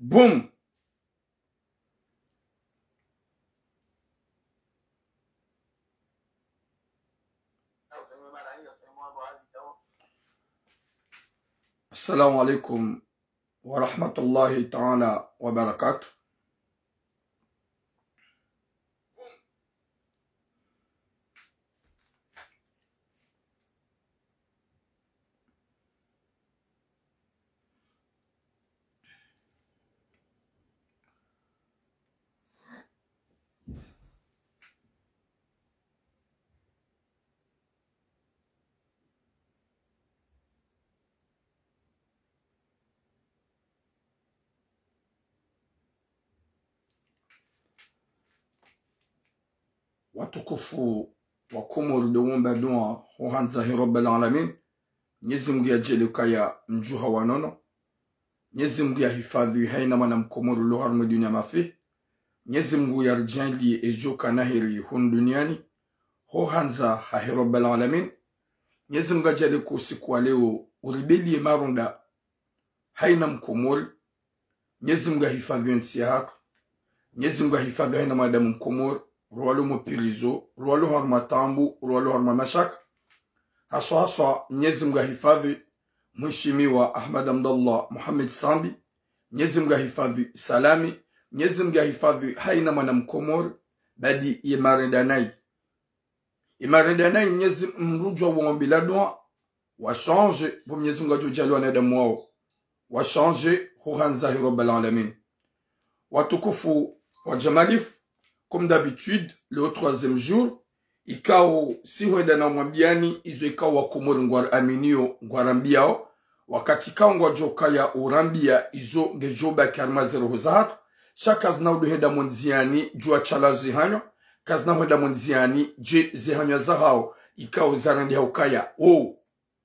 Boum. Assalamu alaikum wa rahmatullahi ta'ala wa barakatuh. Watukufu wa Komoro de wumba dua huhanzahi Rabbil Alamin. Mwenyezi Mungu ajalie mjuha wanono. Mwenyezi Mungu ahifadhi haina mana mkomoro luharmu dunia mafi. Mwenyezi Mungu yarjali ejoka nahiri hun duniani. Huhanza hahi Rabbil Alamin. Mwenyezi Mungu ajalie usiku wa leo uribeli marunda haina mkomoro. Mwenyezi Mungu ahifadhi nchi yako. Mwenyezi Mungu ahifadhi haina madamu mkomoro. Ruwalu mupirizo, ruwalu harmatambu, ruwalu harmamashak. Haswa Mwenyezi Mungu ahifadhi Mheshimiwa Ahmad Abdallah Muhammad Sambi. Mwenyezi Mungu ahifadhi Salami. Mwenyezi Mungu ahifadhi haina mwana mkomori badi imarendanai. Imarendanai Mwenyezi mrujwa wambila dua wa change bu Mwenyezi Mungu ajujali wanadamu wao. Wa change huhanzahi Rabbil Alamin. Watukufu wa Jamalif. Comme d'habitude, le troisième jour, ikao siwenda na mwambiani izo ikao wa Komoro ngwar aminio ngwarambiao, wakati ikao ngwajoka ya urambia izo ngejoba karma zero hozahatu, shaka zina uduhenda mwenziani jua chala zihanyo, kazina huenda mwenziani je zihanyo zahao, ikao zarandi haukaya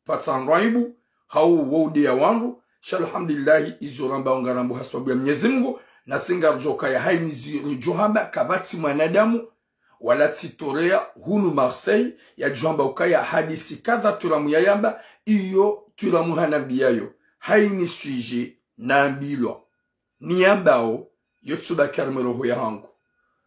patsan raibu, hau dia wangu, shalhamdillahi izo ramba ngarambu haswabu ya Mwenyezi Mungu. Na singa joka ya haini johamba kabati mwanadamu wala titorea hunu Marseille ya johamba ukaya hadisi kadha tulamu ya yamba iyo tulamu hanabiyayo haini suije na ambilwa ni yambao yotsuba karmeroho ya hangu.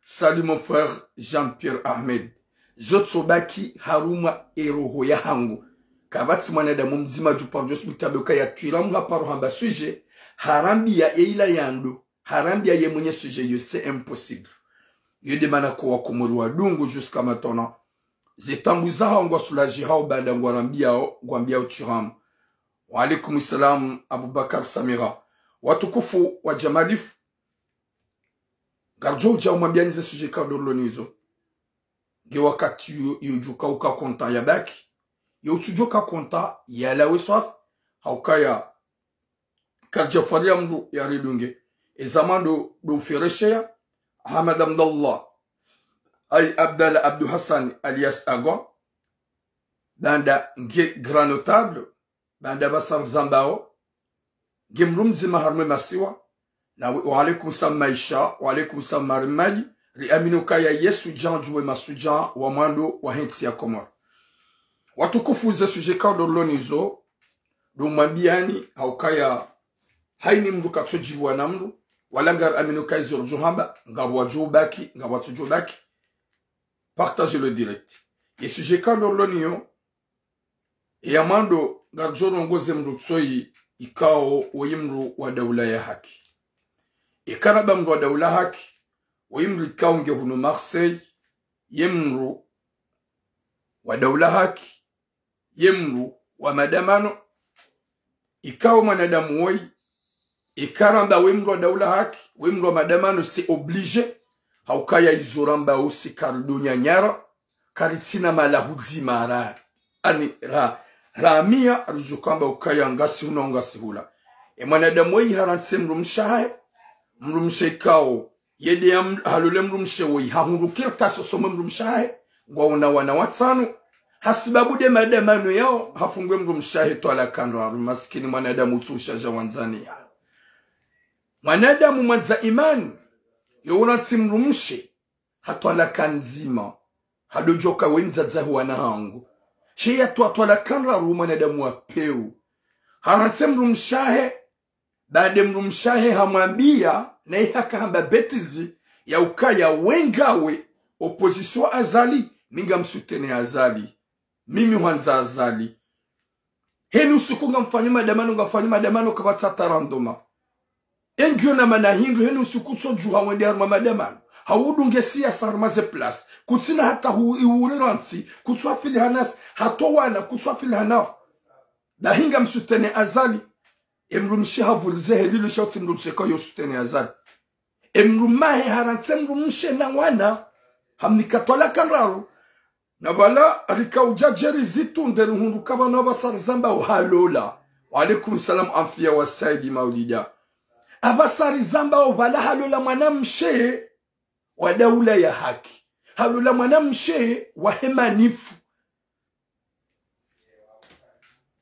Salut mon frère Jean-Pierre Ahmed zotsubaki haruma eroho ya hangu kabati mwanadamu mzima jupanjos mutabe ukaya tulamu haparo hamba suije harambi ya eila yando harambia ye mwenye sujet yo c'est impossible. Yo demana kwa Komoro wa dungu jusqu'à maintenant. Zitambuza ngwa sulaji hao bada ngwambia utiramu. Wa alaikum salam Abubakar Samira. Watukufu wa Jamalif. Garjo uja umambianize sujet kadolonizo. Ge wakati yujuka uka konta ya baki. Yo tujoka konta ya lawe swaf. Haukaya karjafaria mdu ya ridunge. Ezamando do Fereshea, Ahmad Abdallah, ay Abdallah Abdou Hassan alias Agwa, banda nge grand notable, banda Basar Zambao, gemrum zima harme masiwa, na wa alaikum salam Maisha, wa alaikum salam Marimadi, ri aminu kaya yesu jan juwe masujan, wa mando wa henti ya Komoro. Watukufu ze sujeka do lonizo, do mambiani, haukaya haini mdu katojiwa na mdu, walangar aminu kaizor johamba, ngawa jobaki, ngawa tujobaki. Partagez le direct. Et sujet kando lonio, e amando garjono ngoze mdu tsoi, ikao oyimru wa daula ya haki. E kanaba mdu wa daula haki, oyimru ikao nge hunu Marseille, yemru wa daula haki, yemru wa madamano, ikao manadamu woi, ikaramba wemru wa daula haki, wemru wa madamano c'est obligé, haukaya izoramba usi kardunya nyara, karitina malahudzi mara. Ani ramia arujukamba ukaya ngasi huna ngasi hula. E manadamu wei harantse mrumshahe ikao, yede ya halule mrumshe wei, hahurukir taso some mrumshahe, ngwauna wana watano, hasibabu de madamano yao, hafungwe mrumshahe toala kanraru, maskini manadamu tushaja wanzani ya. Manadamu mwanza imani, yoranti mrumshe, hatoala kanzima, hadojoka wenzazahu wanahangu. Shea tuatwala kanraru manadamu wa peu. Haranti mrumshahe, baada mrumshahe hamwambia na ihaka hamba betizi ya ukaya wengawe opposition azali minga msutene azali mimi wanza azali henu siku ngamfanya madamano kabata tarandoma engyo na manahindu henu siku tsojuha wende harma madamano hawudunge siasa harmaze plus kutsina hata uliransi kutswafili hanas hatowana kutswafili hana dahinga msutene azali emrumshi havulze helilu shauti mrumshi kwa yosutene azali emrumahe harantse mrumshi na wana hamnikatola kanraru na bala alikawjajeri zitunde ruhundu kabana basar zamba uhalola wa alaikum salam afia wa saidi maulida abasari zamba ubala halola mwanamshe wa daula ya haki halola mwanamshe wa hemanifu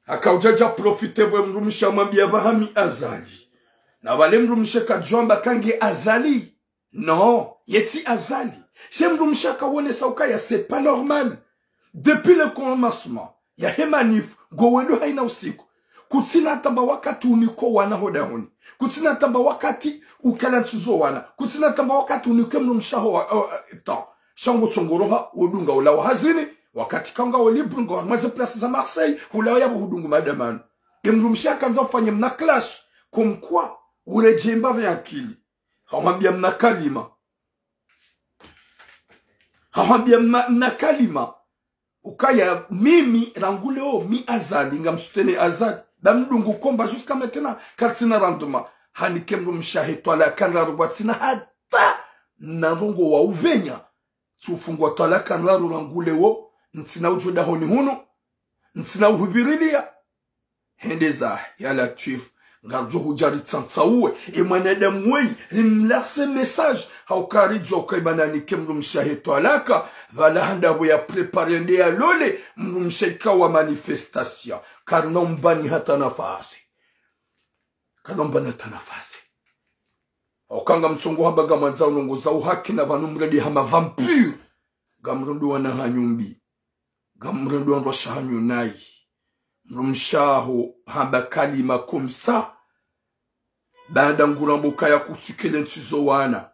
akaujaja profite bwe mrumisha mwambia bahami azali na wale mrumisha kajomba kange azali non yeti azali chez mrumisha kawone saukaya c'est pas normal depuis le commencement ya hemanif gowedo haina usiku kutsina tamba wakati uniko wana hodahoni kutsina tamba wakati ukalantuzo wana kutsina tamba wakati uniko mrumisha ho ta shango tsongoroha udunga ulawa hazini wakati kanga walibrungo maze place za Marseille ulawa ya budungu madamano mrumisha kanza fanye mna clash comme quoi urejemba vya akili hawambia mna kalima hawambia mna kalima ukaya mimi ranguleo mi azali ngamsutene azali damdungu komba jusqu'à maintenant katina randoma hanike mrumisha twala kanla rubatina hata narongo wa uvenya tufungwa twala kanla ranguleo ntsina ujoda honi huno ntsina uhubirilia hendeza ya latif ngarjo hujari tsantsawe mwanadamu wei rimlase message haukari joka ibanani kemrumshahe twalaka vala handabo ya preparende ya lole mrumsheka wa manifestation karnombani hata nafasi kanombani hata nafasi haukanga mtsongo hamba gamanza unongoza uhaki na vanumredi hama vampire gamrundu wana hanyumbi gamrundu wanrosha hanyunai mrumshaho hamba kalima kumsa baada ngurambuka ya kutukele ntizo wana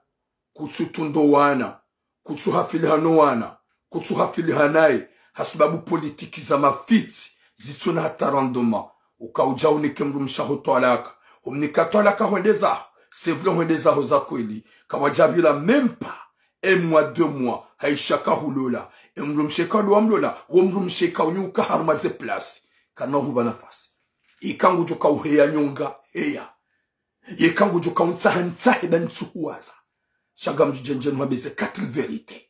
kututundo wana kutuhafili hano wana kutuhafili hanaye hasubabu politiki za mafiti zituna hata randoma ukauja unike mrumshaho twalaka umnika twalaka hwendezaho sevle hwendezaho za kweli kawajabila mempa 1 mois 2 mois haishaka hulola mrumsheka duamlola mrumsheka unyuka harmaze place kana huba nafasi ikangu joka uheya nyonga heya ikangu joka untsaha bantsuwaza shaga mjenjen wabeze 4 vérité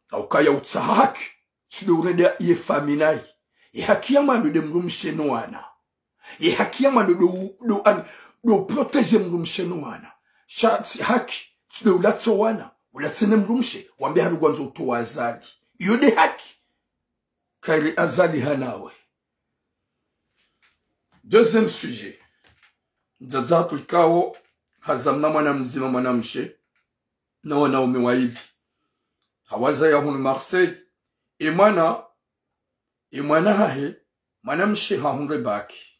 aukaya utsahaki sidurede ye faminai ihakia mando de mrumsheno wana ihakia mando do protéger mrumsheno wana shatsi haki sidulatso wana ulatsene mrumshe wambe harugwanzo tuwazali yode haki kaili azali hanawe. Deuxième sujet. Nzaza tulikao hazamna mwana mzima mwana mshe na wanaume wawili. Hawaza ya hunu Marseille. Imwana hahe mwana mshe hahunre baki.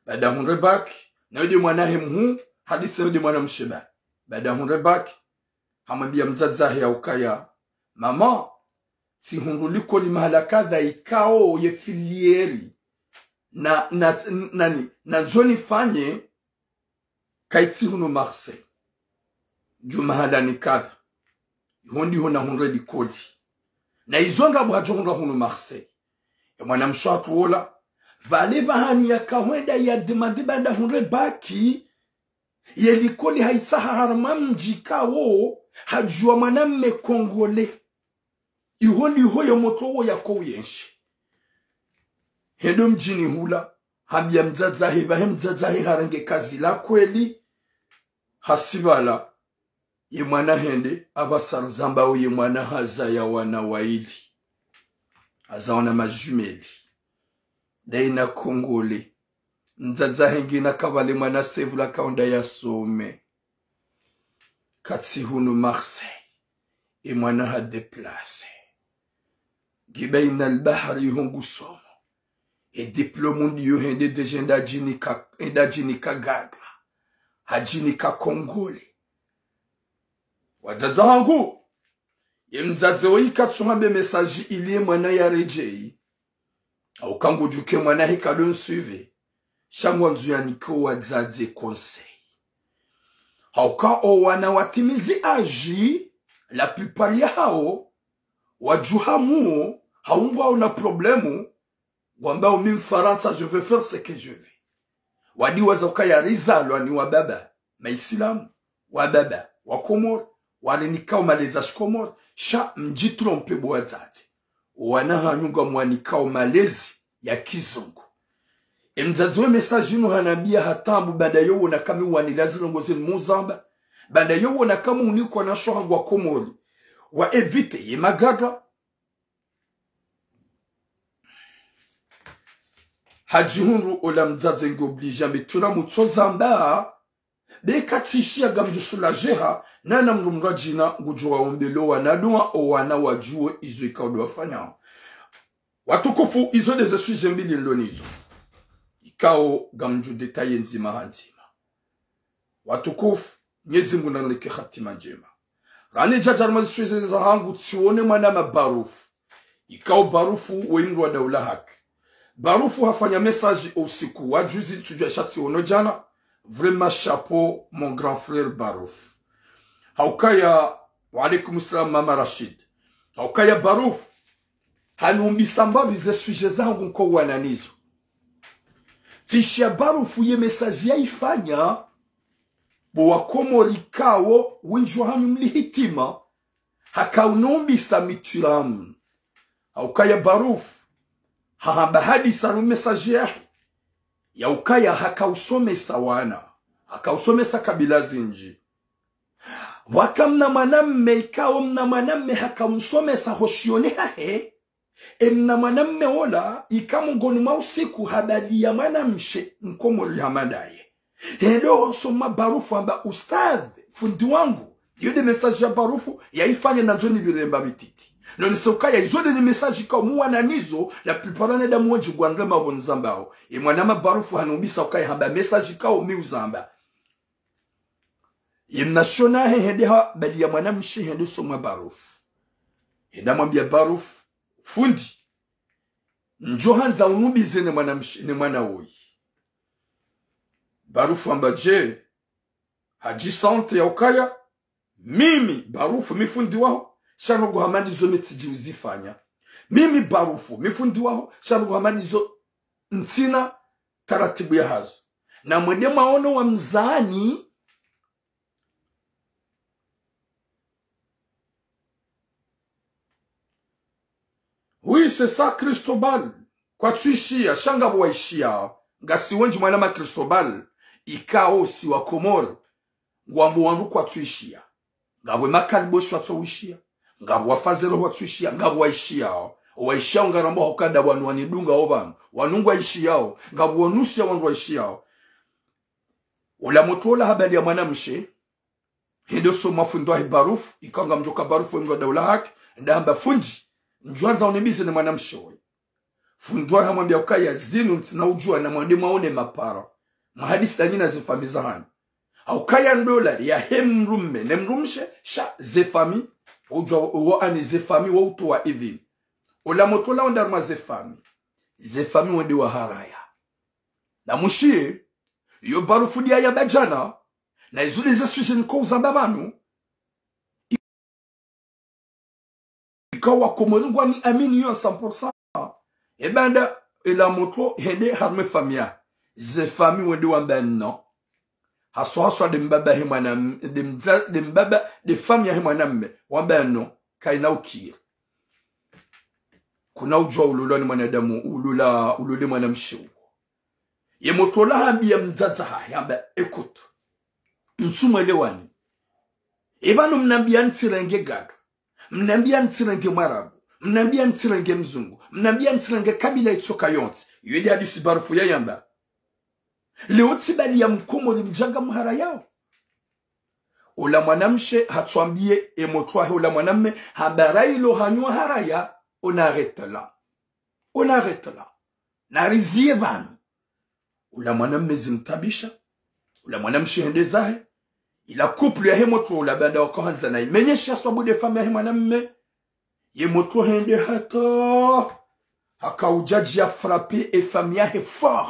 Baada hunre baki na yode mwana he mhu hadithi yode mwana mshe ba. Baada hunre baki hamambia mzaza ya ukaya mama si hunruliko ni mahala kadha ikao ye filieri na zoni fanye kaiti huno Marseille jumahala ni kadha hondi hona hunre di kodi na izonga buhajonga huno Marseille ya mwana mshatu wola vale bahani ya kawenda ya demande banda hunre baki ye likoli haitsaha harama mjika wo hajua mwanamme kongole ihondi hoyo moto yako uyenshi hendo mjini hula habia mzazahi bahe mzazahi harange kazi la kweli hasibala ye mwana hende abasar zamba ye mwana haza ya wana waili haza wana majumeli daina kongole mzazahi ngina kabale mwana sevula kaunda ya some katsi hunu Marseille ye mwana ha deplace gibaina al-bahri yungu somo e diplomundi yuhende dejenda jini kagaga hajini kakongole. Wazaza wangu, ye mzaze wika tsungambe mesaji ilie mwana ya rejei. Au kangu juke mwana hika don suive. Shangwa nzu ya niko wazaze conseil. Au ka o wana watimizi aji, la plupart ya hao, wajuhamuo, haungwa una problemu, wamba umi mfaransa, je veux faire ce que je veux. Wadi wazoka ya rizalo ni wababa, maisilamu, wababa, wakomor, walinikao malezas komor, sha mjitrompe bwazate. Wanaha nyunga mwanikao malezi ya kizungu. Mzazi we mesaji inu hanambia hatambu banda yo wana kami wanilazilo ngozi muzamba, banda yo wana kami uniko na shohangu wa komori, wa evite ye magada, hajihunru ola mzazi nge oblige ambituna mutso zamba, beka tishia gamdu sulajeha, nana mrumrajina ngujua ombelo wanadua o wana wajue izo ikaudu wafanya. Watukufu izo deze suje mbili nlonizo. Ikao gamju detaye nzima hanzima. Watukufu nyezi mguna nleke khatima njema. Rani jajarma suje za hangu tsione manama barufu. Ikao barufu weingwa daula haki. Barufu hafanya message usiku. Wajuzi tujua shati ono jana. Vraiment chapeau mon grand frère Barouf. Haukaya wa alaikum salam mama Rashid. Haukaya Barouf. Hanumbi samba bize suje zangu nko wananizo. Tishia Barouf ye message ya ifanya. Bo wakomori kao winjwa hanyu mlihitima. Haka unumbi samitulamu. Haukaya Barouf. Hahamba hadi sanu message ya ukaya haka usomesa wana. Haka usomesa kabila zinji. Waka mna manamme ikao mna manamme haka usomesa hoshione hahe. Mna manamme ola ikamu gonu mausiku habadi ya manamshe mkomori hamadaye. Hendo soma Barufu amba ustadh fundi wangu. Yode message ya Barufu ya ifanya na joni bilemba bititi. Non sokaya izode ni message ka muwana nizo la plupart na damu wanju gwandama wonzambao e mwanama Barufu hanumbisa ukaya hamba message ka umi uzamba yemnashona hedeha bali ya mwanamshi hendo soma Barufu heda mwambia Barufu fundi njohanza unubize ne mwanamshi ne mwana oyi Barufu amba je haji sante ya ukaya mimi Barufu mifundi wao shano guhamani zo metiji uzifanya. Mimi Barufu, mifundi waho, shano guhamani zo ntina taratibu ya hazo. Na mwede maono wa mzaani, oui, c'est ça, Cristobal. Kwa tuishia, shangabu waishia, ngasi wenji mwanama Cristobal, ikao si wa Komoro, ngwambu wangu kwa tuishia. Ngabwe makaliboshi watuishia. Ngabu wafazelo watuishia, ngabu waishia. Waishia ngarambo hokada wanu wanidunga obanu. Wanungu waishia. Ngabu wanusia wanu waishia. Ula motola habali ya mwanamshe. Hendo so mafundo wa Barufu. Ikanga mjoka Barufu mwa daula haki. Ndahamba fundi. Njuanza unimize na mwanamshe we. Fundo wa hamambia ukaya zinu ntina ujua na mwande maone mapara. Mahadisi dangina zifamiza hani. Ukaya ndola ya hemrumme. Nemrumshe sha zefami. Ujwa uwa ani zefami wa utu wa idhini. Ula motola ondarma zefami wende wa haraya. Na mushie, yo Barufu dia ya bajana, na izuli ze suje nko uzambamanu, ikawa komorungwa ni amini yo 100%. Ebanda, ila moto hende harme famia. Zefami wende wa mbenno. Haswa de mbaba himana de mbaba de famia himana mme wabeno kaina ukir kuna ujwa ulula ni mwanadamu ulule mwanamshiwo ye motola hambi ya mzaza yamba écoute mtsumwelewani ebano mnambia ntsirenge gaga mnambia ntsirenge marabu mnambia ntsirenge mzungu mnambia ntsirenge kabila itsoka yonte yedi hadisi Barufu ya yamba leo tibali ya mkomori mjanga mhara yao. Ula mwanamshe hatuambie emotwahe ula mwanamme habarailo hanywa haraya onarete la. Onarete la. Narizie vanu. Ula mwanamme zimtabisha. ula mwanamshi hende zahe ila couple ya hemotro ula banda wakahanza na imenyesha sababu de fami ya mwanamme yemotro hende hata haka ujaji ya frappe e fami ya he fort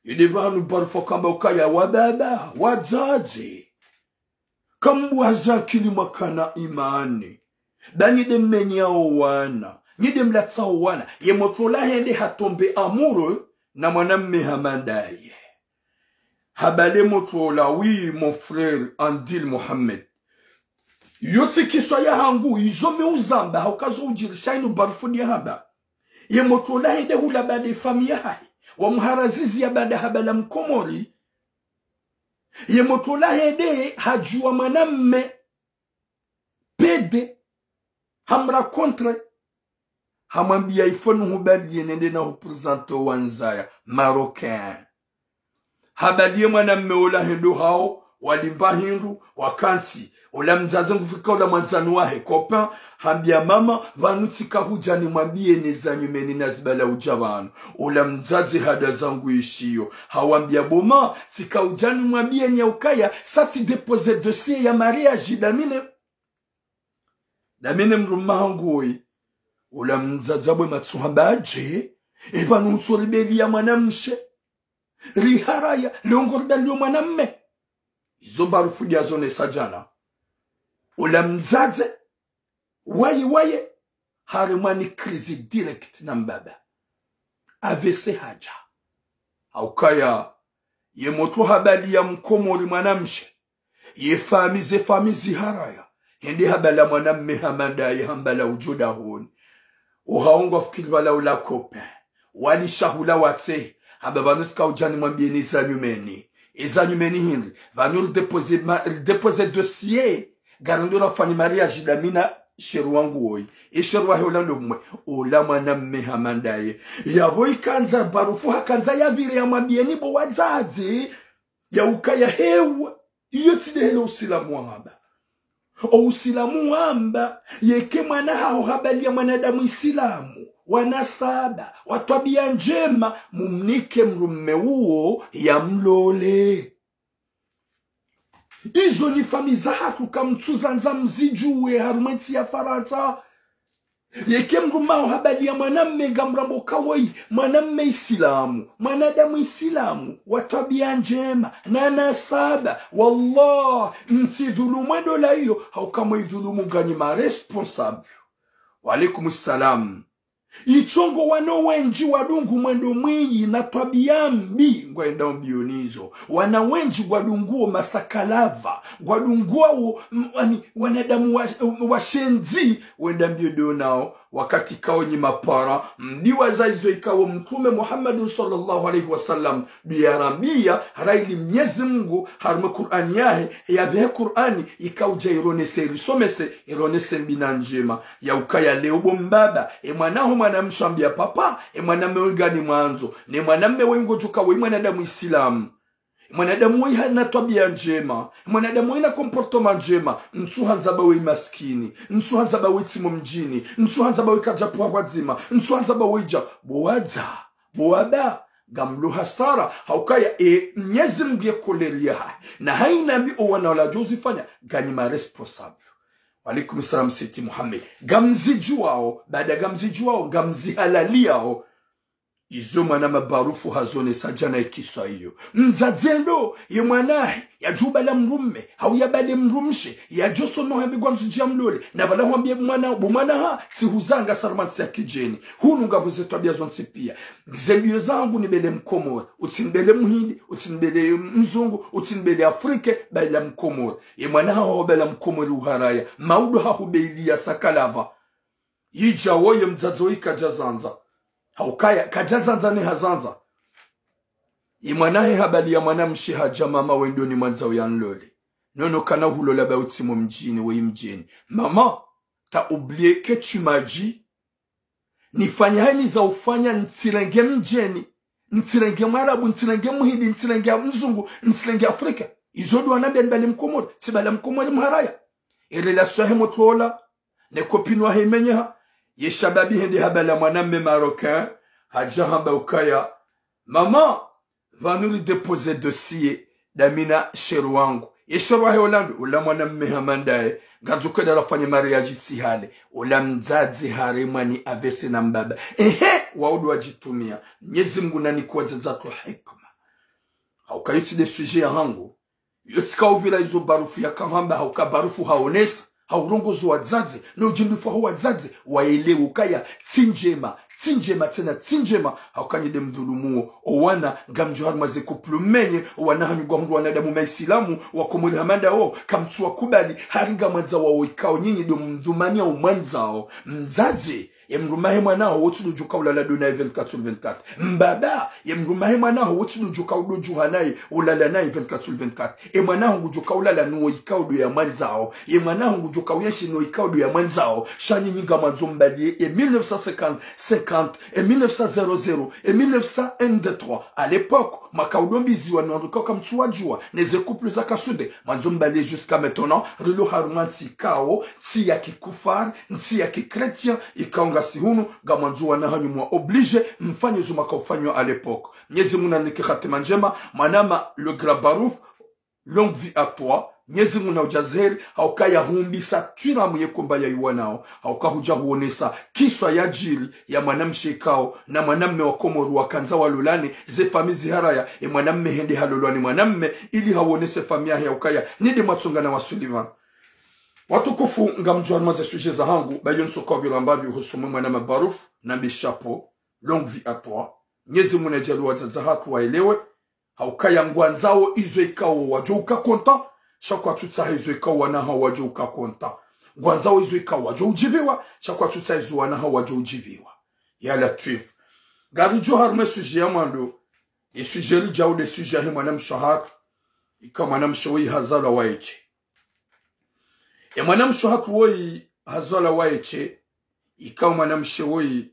yedeba nu barfo kamba ukaya wababa wazazi kambu hazakili makana imani dani de menya wana nide mlatsa wana yemotro la hende hatombe amoureux na mwanamme hamandaye habale motola oui mon frère Andil Mohamed yote kiswa ya hangu izome uzamba haukazo ujirishainu barfuni ya haba ye motola hende hula bade familia hai wa mharazizi ya bada habala mkomori ye motola hende hajua mwanamme pede hamra kontre hamambia ifonu hubali yenende na huprezento wanzaya Marocain habaliye mwanamme ola hindu hao walimba hindu wakansi ola mzazi ngufika ola mwanzanu wahe copain hambia mama vanutika hujani mwambie nezanyumeni nazibala ujabanu ola mzazi hada zangu ishio hawambia boma sika ujani mwambie nyaukaya sati depose dossier ya mariage damine mrumahangui ola mzazi abwe matsuhambaje eba nutsoribevi ya mwanamshe riharaya leongorda lyo mwanamme izo barufu ya zone sajana ula mzaze waye harimani krizi direct na mbaba avese haja haukaya ye moto habali ya mkomori mwanamshe ye famizi haraya hindi habala mwanamme hamanda ye hambala ujuda honi uhaungo fikiri wala ula kope wali shahula wate hababanuska ujani mwambie ni izanyumeni hindi vanul depose dossier garando la fani mariage damina sheru wangu oi sheru wahe ula lumwe ula mwanamme hamandaye yabo ikanza barufu hakanza ya vire ya mwambie nibo wazazi ya ukaya hewa iyo tidehele usilamu wamba usilamu wamba yeke mwana hao habali ya mwanadamu isilamu wanasaba watwabia njema mumnike mrumme uo ya mlole izo ni famiza hatu kamtuzanza mzijuwe harumenti ya Faransa yeke mrumao habali ya mwanamme gamrambo kawai mwanamme isilamu mwanadamu isilamu watwabia njema na nasaba wallah mtidhulumu dola hiyo haukamwe idhulumu ganyima responsable wa alaikumussalam itongo wano wenji wadungu mwendo mwinyi na twabiambi ngwenda mbionizo wana wenji wadunguo masakalava wadunguo wanadamu wa shenzi wenda mbio nao wakati kaonyi mapara mdiwa zaizo ikawo mtume Muhammad sallallahu alaihi wasallam biarabia haraili Mwenyezi Mungu harma Qur'ani yahe ya be Qur'ani ikauja ironese risomese ironese binanjema ya ukaya leo bombaba mwanaho mwanamshambia papa mwanamme wegani mwanzo ne mwanamme wengo juka we mwanadamu Islamu mwanadamu we hana tabia njema mwanadamu we na comportement njema nsuhanza bawe maskini nsuhanza bawe timo mjini nsuhanza bawe kajapo wazima nsuhanza bawe ja boada gamlu hasara haukaya Mwenyezi Mungu yekolelia na haina mbi owana wala jozi fanya ganyima responsable Walaikum salam siti Muhammad gamzijuao baada gamzijuao gamzihalaliao izo mwana mabarufu hazone sajana ikiswa hiyo mzadzendo ye mwanahi ya juba la mrumme hau ya bale mrumshe ya joso no habigwa mzijia mlole na bala huambie bumana ha si huzanga sarmansi ya kijeni hunu ngabuze tabia zonsi pia zembio zangu ni bele mkomor utinbele muhindi utinbele mzungu utinbele afrike bala mkomor ye mwanaha hau bala mkomor uharaya maudu hahubeilia sakalava yijawo ye mzadzo ikajazanza haukaya kajazanza ni hazanza imwanahe habali ya mwanamshi haja mama wendo ni mwanzao ya nlole nono kana hulola bautimo mjini we mjini mama ta oublié que tu m'as dit nifanya hani za ufanya ntirenge mjeni ntirenge mwarabu ntirenge muhidi ntirenge mzungu ntirenge Afrika izodu wanambia nibali mkomori sibali mkomori mharaya relation hemotola ne kopinwa hemenyeha ye shababi hindi habala mwanamme Marocain haja hamba ukaya mama va nous déposer dossier damina sheru wangu yesheru wahe olando ula mwana mmehamandaye gajuke da lafanye mariaji tsihale ula mzazi harimani avese na mbaba waudu wajitumia Mwenyezi Mungu nani kuwaza zato hikma haukayuti de suje ya hangu yotika uvila izo barufu ya kahamba hauka barufu haonesa haurongozo wazazi na ujimbifu hau wazazi waelewe ukaya tinjema tena tinjema haukanyide mdhulumuo owana ngamjuharu maze kuplumenye owana hanyugwa hundu wanadamu maisilamu wakomuli hamanda o kamtuwa kubali haringa mwanza wao ikao nyinyi do mdhumania umwanzao mzazi ye mrumahe mwanao wotu nujuka ulala duna 24/24 mbaba ye mrumahe mwanao wotu nujuka udojuha nae ulala nae 24/24 e mwanao ngujuka ulala nuo ikaudu ya mwanzao ye mwanao ngujuka uyeshi nuo ikaudu ya mwanzao shani nyinga mwanzo mbalie e 1950 et 1900 et 1913 à l'époque makaudo mbizi wanaruka kama mtuwajua neze couple za kasude mwanzo mbalie jusqu'à maintenant relo harumansi kao si ya kikufar nsi ya kikretien ikaonga sihunu gamanzu wanahanyu mwa oblige mfanye zuma kaufanywa à l'époque Mwenyezi Mungu anike khatima njema manama le grand barouf longue vie à toi Mwenyezi Mungu na ujazheri haukaya humbisa twiramu yekomba ya iwanao hauka huja huonesa kiswa ya jili ya mwanamshe kao na mwanamme wa Komoru wakanza walulani ze famizi haraya mwanamme hende halulwani mwanamme ili hauonese famia ya ukaya nidi matungana wa Suleiman watukufu ngamjuwa maze suje za hangu bayon soka bilambabi husumu mwanama baruf na bishapo longue vie à toi Mwenyezi Mungu na jalu wazaza hatu waelewe haukaya ngwanzao izo ikao wajuka konta shakwa tutsa hizo ikawa wana hawajo ukakonta ngwanzao hizo ikawa wajo ujibiwa shakwa tutsa hizo wana hawajo ujibiwa ya latif gari johar me suje ya mwando isuje li jawo de suje ya mwana mshahar ika mwana mshawi hazala waiche mwana mshahar woi hazala waiche ika mwana mshawi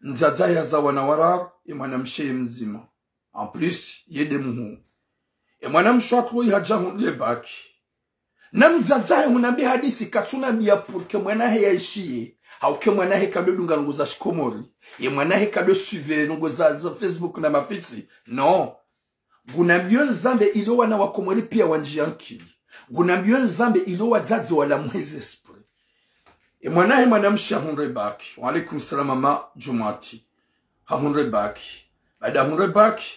nzaza ya za wana warar mwana mshawi mzima en plus yede muhu mwana mshwatu woi hajahu lebaki na mzazahe unabi hadisi katuna biya purke mwana he yaishie hauke mwana he kado dunga nguza shikomori mwana he kado suive nguza Facebook na mafitsi no guna mbion zambe ilo wana wakomori pia wanjiankili guna mbion zambe ilo wazazi wala mweze esprit mwana he mwana mshahunre baki wa alaikum salam mama Jumati hahunre baki baada hunre baki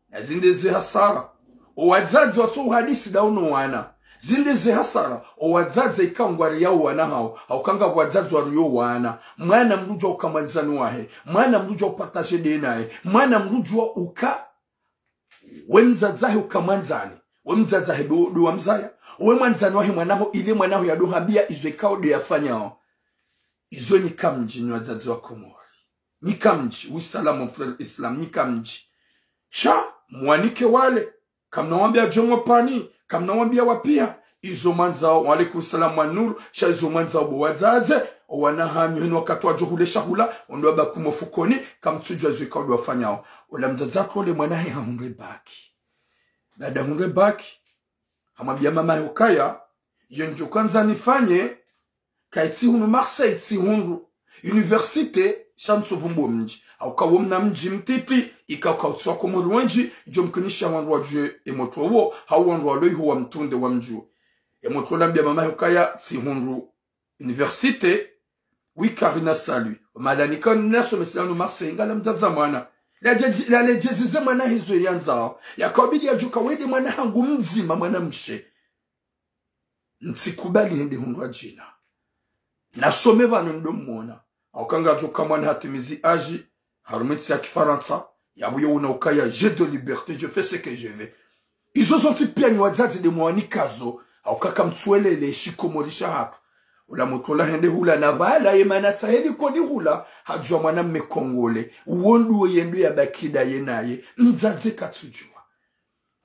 na zindeze hasara owazazi watu hadisi dauno wana zindeze hasara owazazi ikangwari yao wana hao haukanga wazazi waruyo wana mwana mrujwa ukamanzani wahe mwana mrujwa upatashe denae mwana mrujwa uka wemzazahe ukamanzani wemzazahe do wamzaya wemwanzani wahe mwanaho ile mwanaho ya dohabia izo ikao do yafanyao izo nikamji ni wazazi wa Komori nikamji uisalamu frere islam nikamji sha mwanike wale kamna wambia jongo pani kamna wambia wapia izo manzao wa alaikum salam wa nur sha izo manzao bo wazaze wanahamyo hino wakati wa johule shahula ondo abakumo fukoni kamtujwa izo ikao do wafanyao ola mzazako le mwanahe hahunge baki dada hunge baki hamabia mama hukaya yonjo kwanza nifanye kaiti hunu Marseille ti hunu universite shamsu vumbo mji aukawo mna mji mtiti ikaukautsuwa Komori wenji jomkunisha wanruwa jue emotowo hau wanruwa loi huwa mtunde wa mju emotowo lambia mama hukaya ti hunu universite wikarina salu malanika naso mesilano Marseille ngala mzaza mwana la lejezize mwana hizo yanzao yakabidi ya juka wede mwana hangu mzima mwana mshe nsikubali hende hunwa jina nasome vanu mdomona aukanga juka mwana hatimizi aji harumiti ya kifaransa yabuyo unaukaya j'ai de liberté je fais ce que je veux izo zonti pia ni wazazi de mwani kazo aukaka mtuele le shikomorisha hatu ula mutola hende hula na vala yemana sahedi kodi hula hajua mwana mmekongole uondu yendu ya bakida yenaye mzaze katujua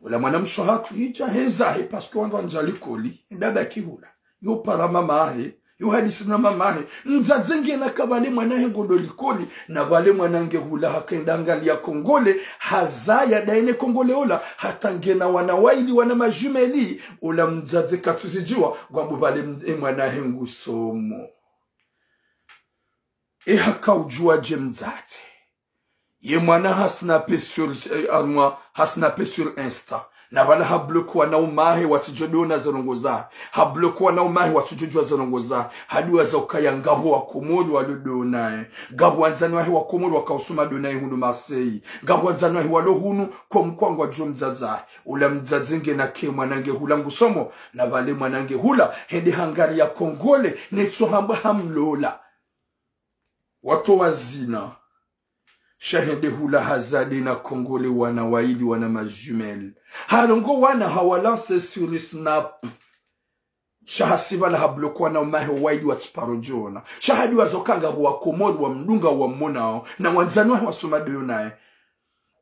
ula mwana mshohatu hija hezahe paske wanda njali koli enda baki hula yo para mama ahe yo hadisi na mama ahe mzaze ngena kabale mwana hengondo likoli na vale mwana nge hula hakenda angali ya kongole hazaya daine kongole ola hata ngena wana waili wana majumeli ula mzaze katuzijua gwambu vale mwana hengu somo haka ujua je mzaze ye mwana hasnape sur armwa hasnape sur Insta na wala hablokuwa na umahe watujodona zarongoza hablokuwa na umahe watujojwa zarongoza hadi waza ukaya ngabo wa Komoro walodona ngabo wanzani wahi wa Komoro wakausuma dona hunu Marseille ngabo wanzani wahi walohunu kwa mkwangwa jo mzaza ula mzazenge na ke mwanange hula ngusomo na vale mwanange hula hende hangari ya Kongole netso hamba hamlola watu wazina shahende hula hazade na Kongole wana waili wana majumel harongo wana hawalance sur Snap shahasiba la habloko wana umahe waili watiparojona shahadi wazokanga wa Komoro wa mdunga wa mmonao na wanzani wa somado yonae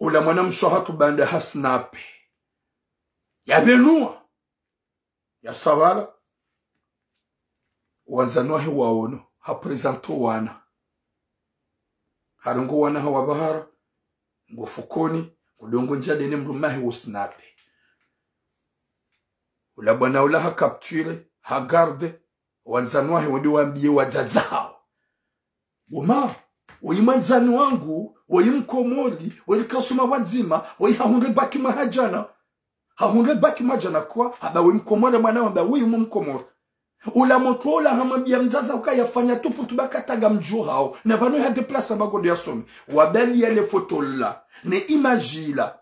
ula mwana mshohatu banda hasnape ya benua ya savala wanzani wa waono haprezento wana harongo wana hawa bahara ngofukoni udongo njade ne mrumahi wo Snape ula bwana ula ha capture ha garde wanzani wahe wadi waambie wazazao boma oyimanzani wangu oyimkomori olikasoma wazima oyihahunge baki mahajana kwa aba oyimkomori mwana wamba oyimkomori ula motola hamambia mzaza ukayafanya tupu tubakataga mjuu hao na bano ya deplasa bagodo ya somi wabeli ya le fotola ne imagila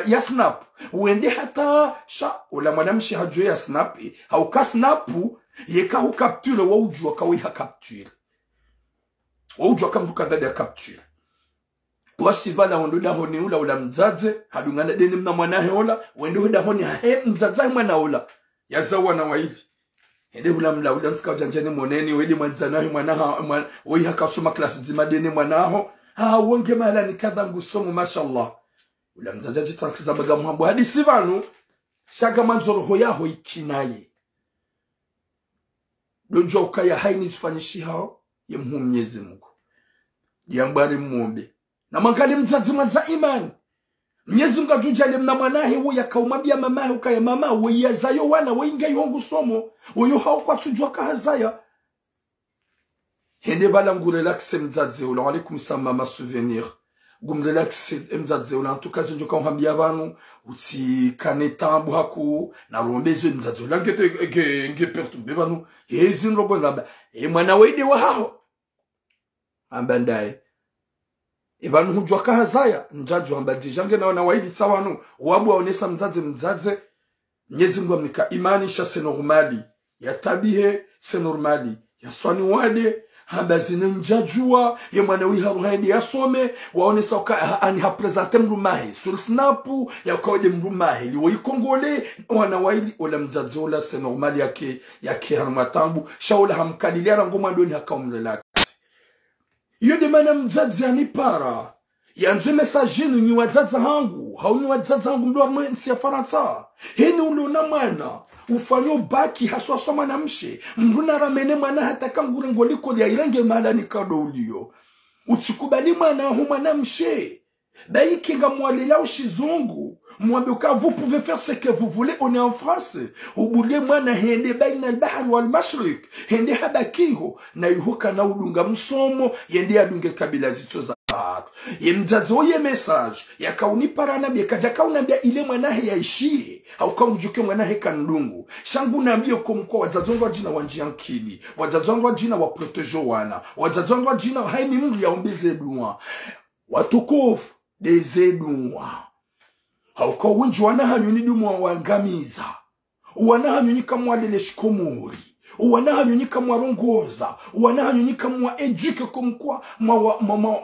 ya Snap uende hata sha ula mwanamshi hajwe ya Snap hauka Snapu yeka hukapture waujua kawiha capture waujua kamduka dada ya capture wasivala wondoda honi ula mzaze hadungana deni mna mwanahe ola wende hoda honi hae mzaza mwana ola yazawa na waidi hende hula mla udanska ujanjene moneni weli mwanzanahi mwanaha wei hakasuma klasi zimadene mwanaho wonge mala ni kadha ngusomu mashallah ula mzajaji taksiza baga muhambu hadisi vanu shaga manzoro hoyaho ikinaye donjwa ukaya haini zifanyishi hao ye Mwenyezi Mungu yambari mwombe na mangali mzazi mwanza imani Mwenyezi Mungu ajujale mna mwanahe uya kaumabia mamahe ukaya mama uya zayo wana uinge yongu somo uyo hao kwa tujua kahazaya hende bala mgurelakse mzazi ula walikum sama souvenir gumrelakse mzazi ula antukazi njoka uhambia banu uti kanetambu haku na rombeze mzazi ula nge perturbe banu hezi nrogo naba mwana wede wa hao ambandaye ibanu hujwa kahazaya njaju ambadijanga na wana waili tsawanu wabu waonesa mzaze Mwenyezi Mungu amnika imani sha se normali ya tabihe se normali ya swani wade habazina njajua ye mwana wi haruhaidi ya some waonesa uka ani hapresente mrumahe sur Snapu ya ukawade mrumahe liwa Kongole wana waili ola mzazola se normali yake harumatambu shaula hamkadilia ngoma ndoni hakaumrelax iyo de mana mzazi anipara yanzu message ni wazaza hangu hauni wazaza hangu mdo mwensi ya Faransa heni ulona mwana ufanyo baki haswa soma na mshe mruna ramene mwana hata kangure ngoliko ya irenge mala ni kado ulio utikubali mwana hu mwana mshe baiki nga mwalela ushizungu mwambuka vous pouvez faire ce que vous voulez on est en France ubule mwana hende baina al-bahr wal-mashriq hende habakiho na yuhuka na udunga msomo yende adunge kabila zito za ye mzazi oye message yakaunipara nabi kajaka unambia ile mwanahe yaishie au kama ujuke mwanahe kandungu shangu naambia uko mko wazazongo jina wanjiankili wazazongo jina wa protejo wana wazazongo jina haini mungu yaombeze dua watukufu dezedua hauka winji wanahanyuni dumwa wangamiza wanahanyuni kamwa lele shikomori wanahanyuni kamwa rongoza wanahanyuni kamwa eduke kumkwa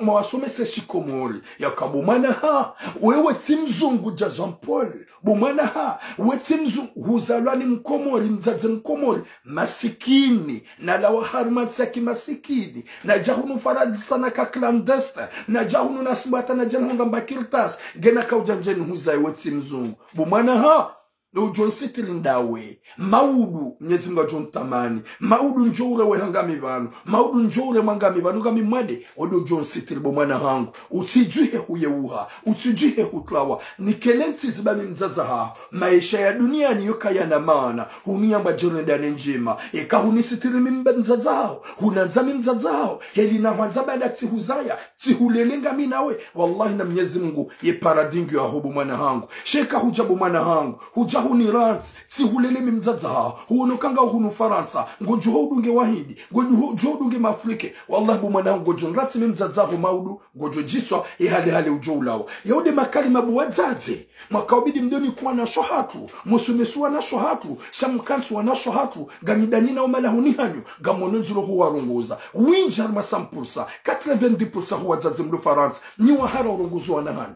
mawasomese shikomori yakabumana ha wewe timzungu ja Jean Paul bumana ha wewe timzungu huzalwani mkomori mzazi mkomori masikini na la waharmatsaki masikini na jahunu faradisana ka clandeste na jahunu nasibata na janhunga mbakirtas gena ka ujanjeni huzai wewe timzungu bumana ha ujo nsitiri ndawe maudu Mwenyezi Mungu ajo ntamani maudu njoure we hangami vanu maudu njoure mangami vanu ngami mwade odo ujo nsitiri bo mwana hangu utijuhe huyeuha utijuhe hutlawa nikelensi zibami mzaza ha maisha ya dunia ni yoka yana maana huniyamba jone dane njema eka hunisitiri mimba mzaza hao hunanzami mzaza hao heli na wanzaba da tihuzaya tihulelenga minawe wallahi na Mwenyezi Mungu ye paradingi ya hobu mwana hangu sheka hujabu mwana hangu hujahu ni rants tihulele mimzaza hao huonokanga hunu Faransa ngojuho udunge wahidi ngojuho udunge mafrike wallahi bu mwana hangu ngojuho nrati mimzaza hao maudu ngojuho jiswa hale ujo ulawa yaude makali mabuwazaze makawabidi mdoni kuwa na shohatu musumesuwa na shohatu shamukansu wa na shohatu ganyidanina umala hunihanyu gamononzuro huwa runguza winjar masampursa 90% huwa zaze mdu Faransa niwa hara urunguzu wanahanyu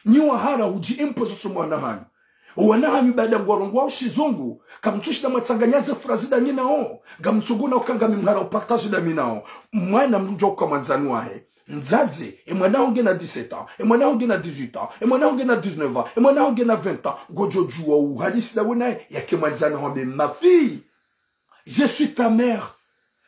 niwa hara uji imposusumu wanahanyu wanahanyu baada ngwarungu wao shizungu kamtushida matsanganyaze frazida ninao gamtsuguna ukanga mimhara upartajida minao mwana mlujo kwa manzani wahe nzazi mwana honge na 17 ans mwana honge na 18 ans mwana honge na 19 ans mwana honge na 20 ans gojojuwa uhadisi da wona yake manzani hombe ma fille je suis ta mère.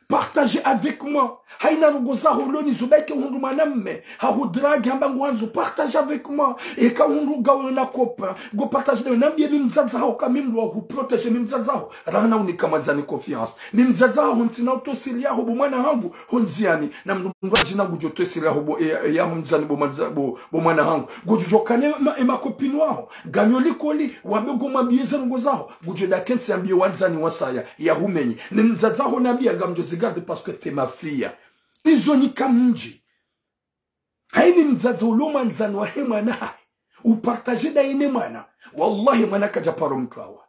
Partagez avec moi. Haina rugoza holoni zubeke hundu manamme. Ha hudragi hambangu wanzu. Partagez avec moi. Eka hundu gawe na kopa. Go partage de nambie mimzaza hao kamimlu wa huprotege mimzaza hao. Rahana unika manzani confiance. Mimzaza hao huntina utosiria hubu mwana hangu. Hunziani. Na mdumbaji na gujo tosiria hubu ya hunzani bo mwana hangu. Gujo jokane ema kopinu hao. Ganyoli koli. Wambe goma biyeze rugoza hao. Gujo da kensi ambie wanzani wasaya. Ya humenyi. Mimzaza hao nambie gamjozi garde parce que t'es ma fille. Izonika mji. Haini mzaza uloma nzani wa hema na hai. Upartaje da ine mana. Wallahi mana kajaparo mklawa.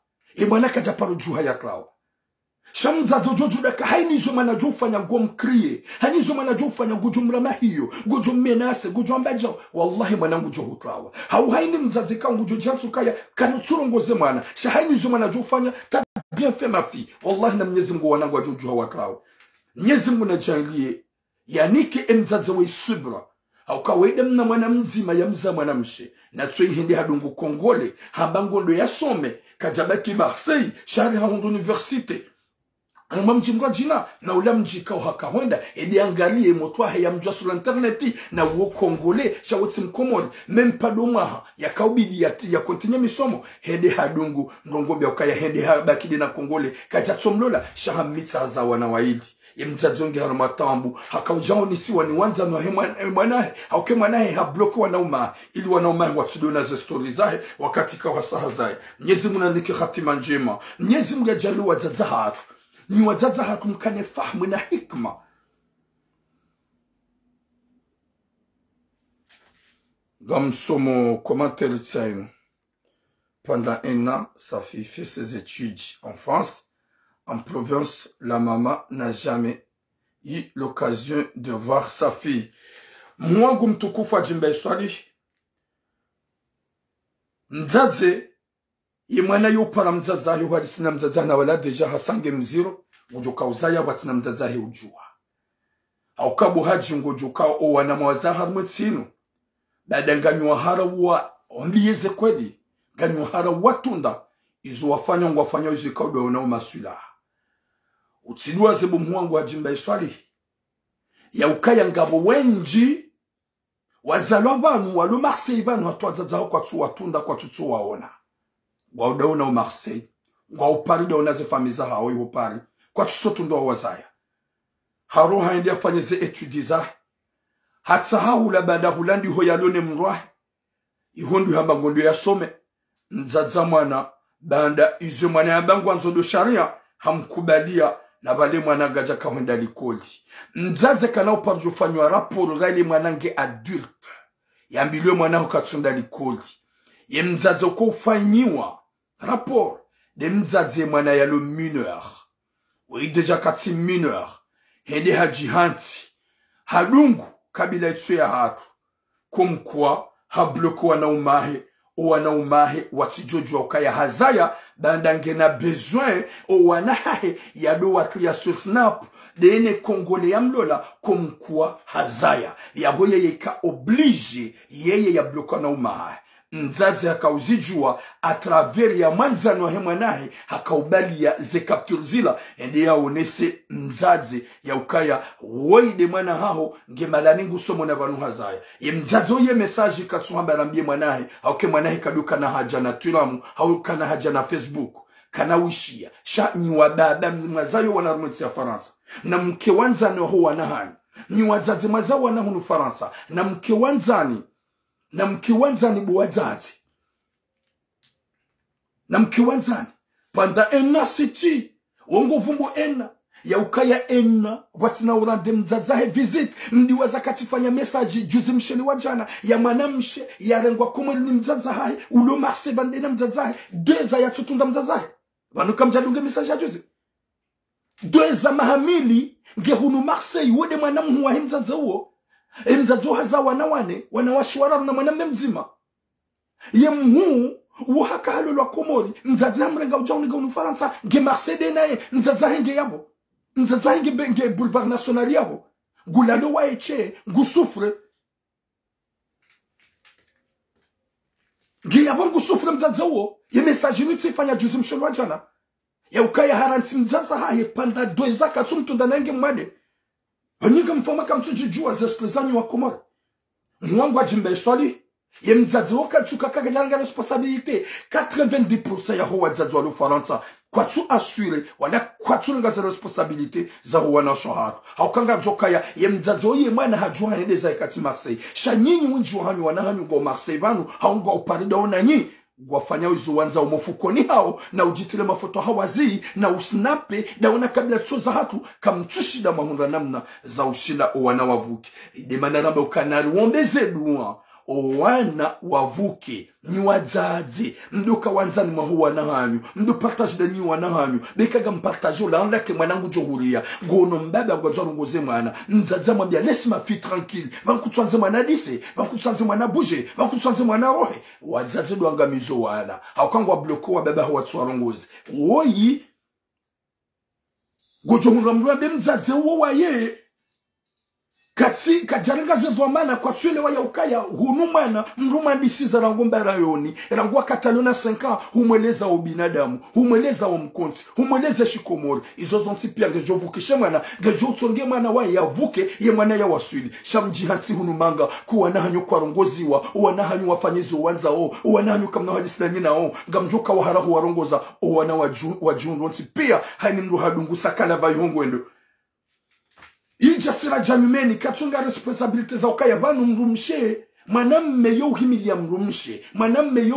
Mana kajaparo juha ya klawa. Shamzaza joju daka haini izo mana jufanya gom kriye. Haini izo mana jufanya gujumrama hiyo. Gujum menase, gujum baja. Wallahi mana ngujohu klawa. Hau haini mzaza ka ngujo jansu kaya. Kanuturu ngoze mana. Shahaini izo mana jufanya. Ta bien fait ma fille. Wallahi na Mwenyezi Mungu wanangu wa joju hawa klawa. Mwenyezi Mungu na jangie yanike mzaza we subra au kawaida mna mwana mzima ya mza mwana mshe na tsoi hindi hadungu Kongole hambangondo ya some kajabaki Marseille shari haundu universite mji mrajina na ula mji kao hakawenda edi angalie motwa ya mjwa sur interneti na uo Kongole shawoti mkomori mempadoma ya kaubidi ya kontinye misomo hede hadungu ndongombe ukaya hede habakide na Kongole kajatsomlola shahamitsa za wanawaidi mzazonge hano matambu hakaujao nisiwa ni wanza mwanahe hauke mwanahe habloku wanauma ili wanauma watudona za story zahe wakati kawa saha zahe Mwenyezi Mungu andike khatima njema Mwenyezi Mungu ajalie wazaza hatu ni wazaza hatu mkane fahmu na hikma Gamsomo commentaire tsaino pendant un an sa fille fait ses études en France. En province, la maman n'a jamais eu l'occasion de voir sa fille. Moi, gumtukufa jimbe swali. Mzaze, imwana yopara mzaza yo halisina mzaza na wala deja hasange mziro, ngojoka uzaya watina mzaza he ujua. Aukabu haji ngojoka o wana mwaza harmwetinu. Bada nganywa hara wa ombiyeze kweli. Nganywa hara watunda. Izo wafanya izo ikaudo wana umasula. Utsidua zebu mwangu wa jimba iswali. Ya ukaya ngabo wenji. Wazalwa banu walo Marseille banu watuwazaza kwa tu watunda kwa tutu waona. Waudaona u Marseille. Waupari daona ze famiza haoi upari. Kwa tutu ndo wazaya. Haro haindi afanyeze etudiza. Hatsa haula bada hulandi hoyalone mrwa. Ihondu hamba ngondo ya some. Nzaza mwana. Banda izo mwana ya bangu anzodo sharia. Hamkubalia. Na bale mwana gaja kahonda likoli. Mzaze kana uparjo fanywa raporo gali mwanange adulte. Yambilwe mwana hukatsunda likoli. Ye mzaze uko ufanyiwa raporo. De mzaze mwana yalo mineur. Wei deja kati mineur. Hede hajihanti. Hadungu kabila itu ya hatu. Kumkwa habloko wanaumahe. Wanaumahe watijojwa ukaya hazaya bandange na besoin wanahahe yado watu ya snap dene Kongole ya mlola kumkua hazaya yaboye yeka oblige yeye ya bloka na umahe mzazi hakauzijua atraveri ya manzano wa mwanahe hakaubali ya ze capture zila ende ya onese mzazi ya ukaya woide mwana hao ngemalaningu somo na banu hazaya ye mzazi oye message katsuhamba rambie mwanahe hauke mwanahe kaduka na haja na tulamu hauka na haja na Facebook kana wishia sha ni wababa mwazayo wanarumutsi ya Faransa na mke wanzani ho wanahani ni wazazi mazao wanahunu Faransa na mke wanzani buwazazi na mke wanzani panda ena siti wongo vumbo ena ya ukaya ena watina urande mzazahe visit mdiwaza katifanya message juzi msheni wajana ya manamshe ya rengwa kumweli ni mzazahe ulo marse bandena mzazahe dweza ya tutunda mzazahe wanuka mjadunge message ya juzi dweza mahamili ngehunu Marseille wode mwanamu wa mzaza huo mzazo haza wanawane wanawashwara na mwanamme mzima ye mhu uhaka halo lwa Komori mzaza hamrenga ujauniga unu Faransa nge Marseille naye mzaza henge yabo mzaza henge boulevard national yabo gulalo wa eche ngusufre nge yabo ngusufre mzaza huo ye message niti fanya juzi msholo jana ya ukaya haranti mzaza haye panda doeza katsumtunda nange mwade Wanyika mfama kamtujijua zesplezani wa Komori. Mwangu ajimbe swali. Ye mzazi woka tsuka kakalanga responsabilite. 90% ya huwa zazi wa Faransa. Kwa tu asure. Wala kwa tu nga za responsabilite za huwa na shohatu. Haukanga jokaya. Ye mzazi oye mwana hajua hende za ikati Marseille. Shanyinyi unji wahanyu wanahanyu go Marseille vanu. Haunga uparida ona nyi. Gwafanya uzu wanza umofukoni hao na ujitile mafoto hawazi na usnape na wana kabila tsoza hatu kamtushida mahunda namna za ushila owana wavuki idemana ramba ukanari wombeze duwa owana wavuki ni wazazi mduka wanzani mahuwa na hanyu mdu partage de ni wana hanyu bekaga mpartage ulanda ke mwanangu johuria gono mbaba gwazaru ngoze mwana mzaza mwambia laisse ma fille tranquille vankutsanze mwana dise vankutsanze mwana bouger vankutsanze mwana rohe wazazi duangamizo wana haukangwa bloko wa baba hawa tsuarongozi woyi gojohura mrande mzaze uwo waye Katsi kajaringa zedwamana kwa tswele wa ya ukaya hunumana mruma ndisiza rangomba rayoni rangwa katalona 5 ans humweleza ubinadamu humweleza wa mkonti humweleza shikomori izo zonti pia ngejovukishe mwana ngejotsonge mwana wa yavuke ye mwana ya waswili shamjihansi hunumanga kuwa nahanyo kwa rongoziwa uwa nahanyo wafanyizi uwanza o uwa nahanyo kamna hadislani na o ngamjoka wa harahu warongoza uwa na wajunronti pia haini mruhadungu sakala vayongo endo Ija sira janyumeni katunga responsabilite za ukaya vanu mrumshe mwanamme yo himilia mrumshe mwanamme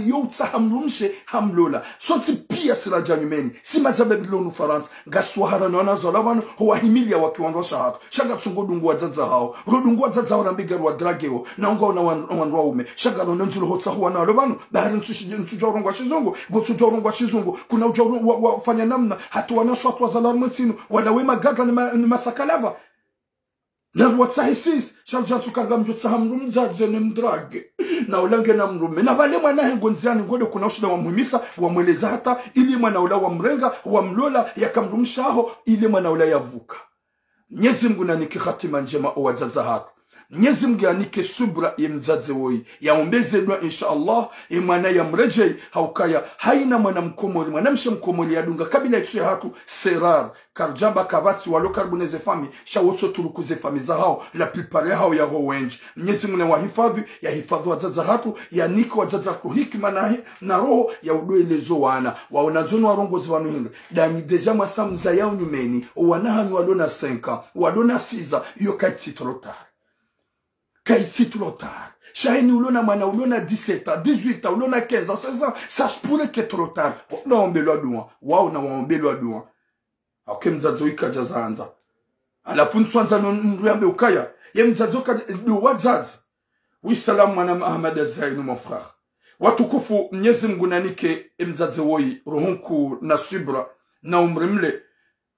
yo utsaha mrumshe hamlola sonti pia sira janyumeni si mazabebilonu Faransa gaswahara na wanazola wanu huwa himilia wakiwandosha hatu shaga tsungo dungu wazaza hao rodungu wazaza hao nambigaru wa drageo na unga una wanwa ume shaga rononzulu hotsa huwa na wanu bahari ntuja wa chizungu gotuja wa chizungu kuna uja wafanya namna hatu wanasho hatu wazalarumetsinu wanawema gada ni masakalava na watsahisis shalja tukanga mjotsa hamrumza zene mdrage na ulange na mrume na vale mwana hengonziani ngode kuna ushida wa muhimisa wa mweleza hata ili mwana ula wa mrenga wa mlola yakamrumshaho ili mwana ula yavuka Mwenyezi Mungu anike khatima njema owazaza hatu Mwenyezi Mungu anike subra ya mzazi woi yaombeze dua inshallah imana ya mrejei haukaya haina mwana mkomori mwanamshe mkomori yadunga kabila yetu ya hatu serar karjamba kabati walo karbuneze fami shawotso turukuze fami za hao la plupart hao ya ho wenji Mwenyezi Mungu wahifadhi ya hifadhi wazaza hatu ya niko wazaza ku hikima na roho ya udoelezo wana waonazono warongozi wanu hinga dani deja masamza yao nyumeni wanahanyu wadona 5 wadona 6 yo kaititolota tard. Shahini ulona mana ulona 17 ans, 18 ans, ulona 15 ans, 16 ans, ça se pourrait que trop tard. Na ombelwa dua. Wao na waombelwa dua. Auke mzazo ikaja zaanza. Alafu nswanza mruyambe ukaya. Ye mzazo dua zazi. Wisalamu mwana Ahmad Zainu mon frère. Watukufu Mwenyezi Mungu nanike mzazo woi rohonku na subra na umrimle.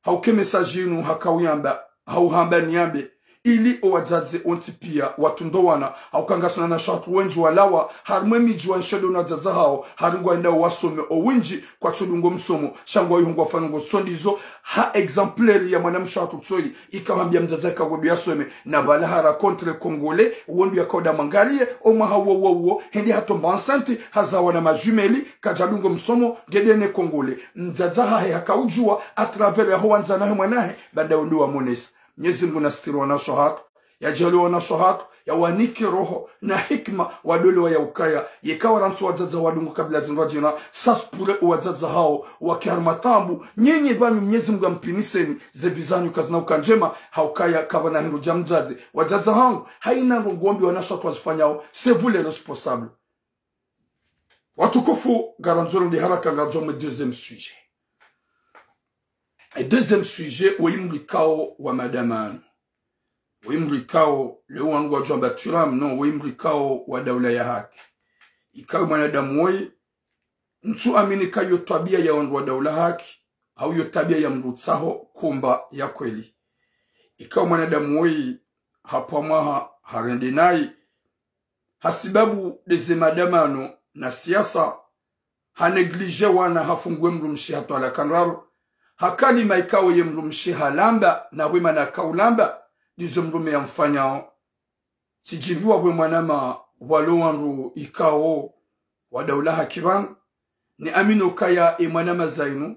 Hauke message yenu hakawiyamba. Hauhamba niyambe. ili owadzaze onti pia watundowana aukangasana na shatu wenji walawa harmwe miji wanshedo na dzadza hao haringwa enda wasome owinji kwa tudungo msomo shangwa ihungwa fanungo sondizo ha exemplaire ya mwanamshatu tsoi ikawambia mdzadza kagodo yasome na balahara contre congolais wondu ya kauda mangalie o mahawo hendi hatomba enceinte hazawa na majumeli kajadungo msomo gedene congolais mdzadza hahe hakaujua a travers ya hoanza na mwanahe bada undu wa monesa Mwenyezi Mungu nasitiri na shohatu ya jaliwa na shohatu ya waniki roho na hikma wadole wa ya ukaya yekawa rantu wadzadza wadungu kabla zinrajina saspure wadzadza hao wakiharmatambu nyenye bani Mwenyezi Mungu ampiniseni ze vizanyu kazina ukanjema haukaya kabana hinu jamzaze wadzadza hangu haina ngombi wanashatu wazifanyao c'est vous les responsables watukufu garanzoro ndi haraka ngarjome deuxième sujet. Et deuxième sujet, Wimrikao wa madamano. Wimrikao, le wangu wa jwamba turam, non, Wimrikao wa daula ya haki. Ikaw mwanadamu woi, ntu aminika yo tabia ya wangu wa daula haki, au yo tabia ya mrutsaho kumba ya kweli. Ikaw mwanadamu woi, hapa maha harendenai, hasibabu deze madamano na siasa, haneglige wana hafungwe mrumshi hatu ala kanraru, hakali maikao ye mrumshi halamba na wema na kaulamba dizo mrume ya mfanyao sijibiwa we mwanama walowanru ikao wadaula hakivan ni amino kaya e mwanama zainu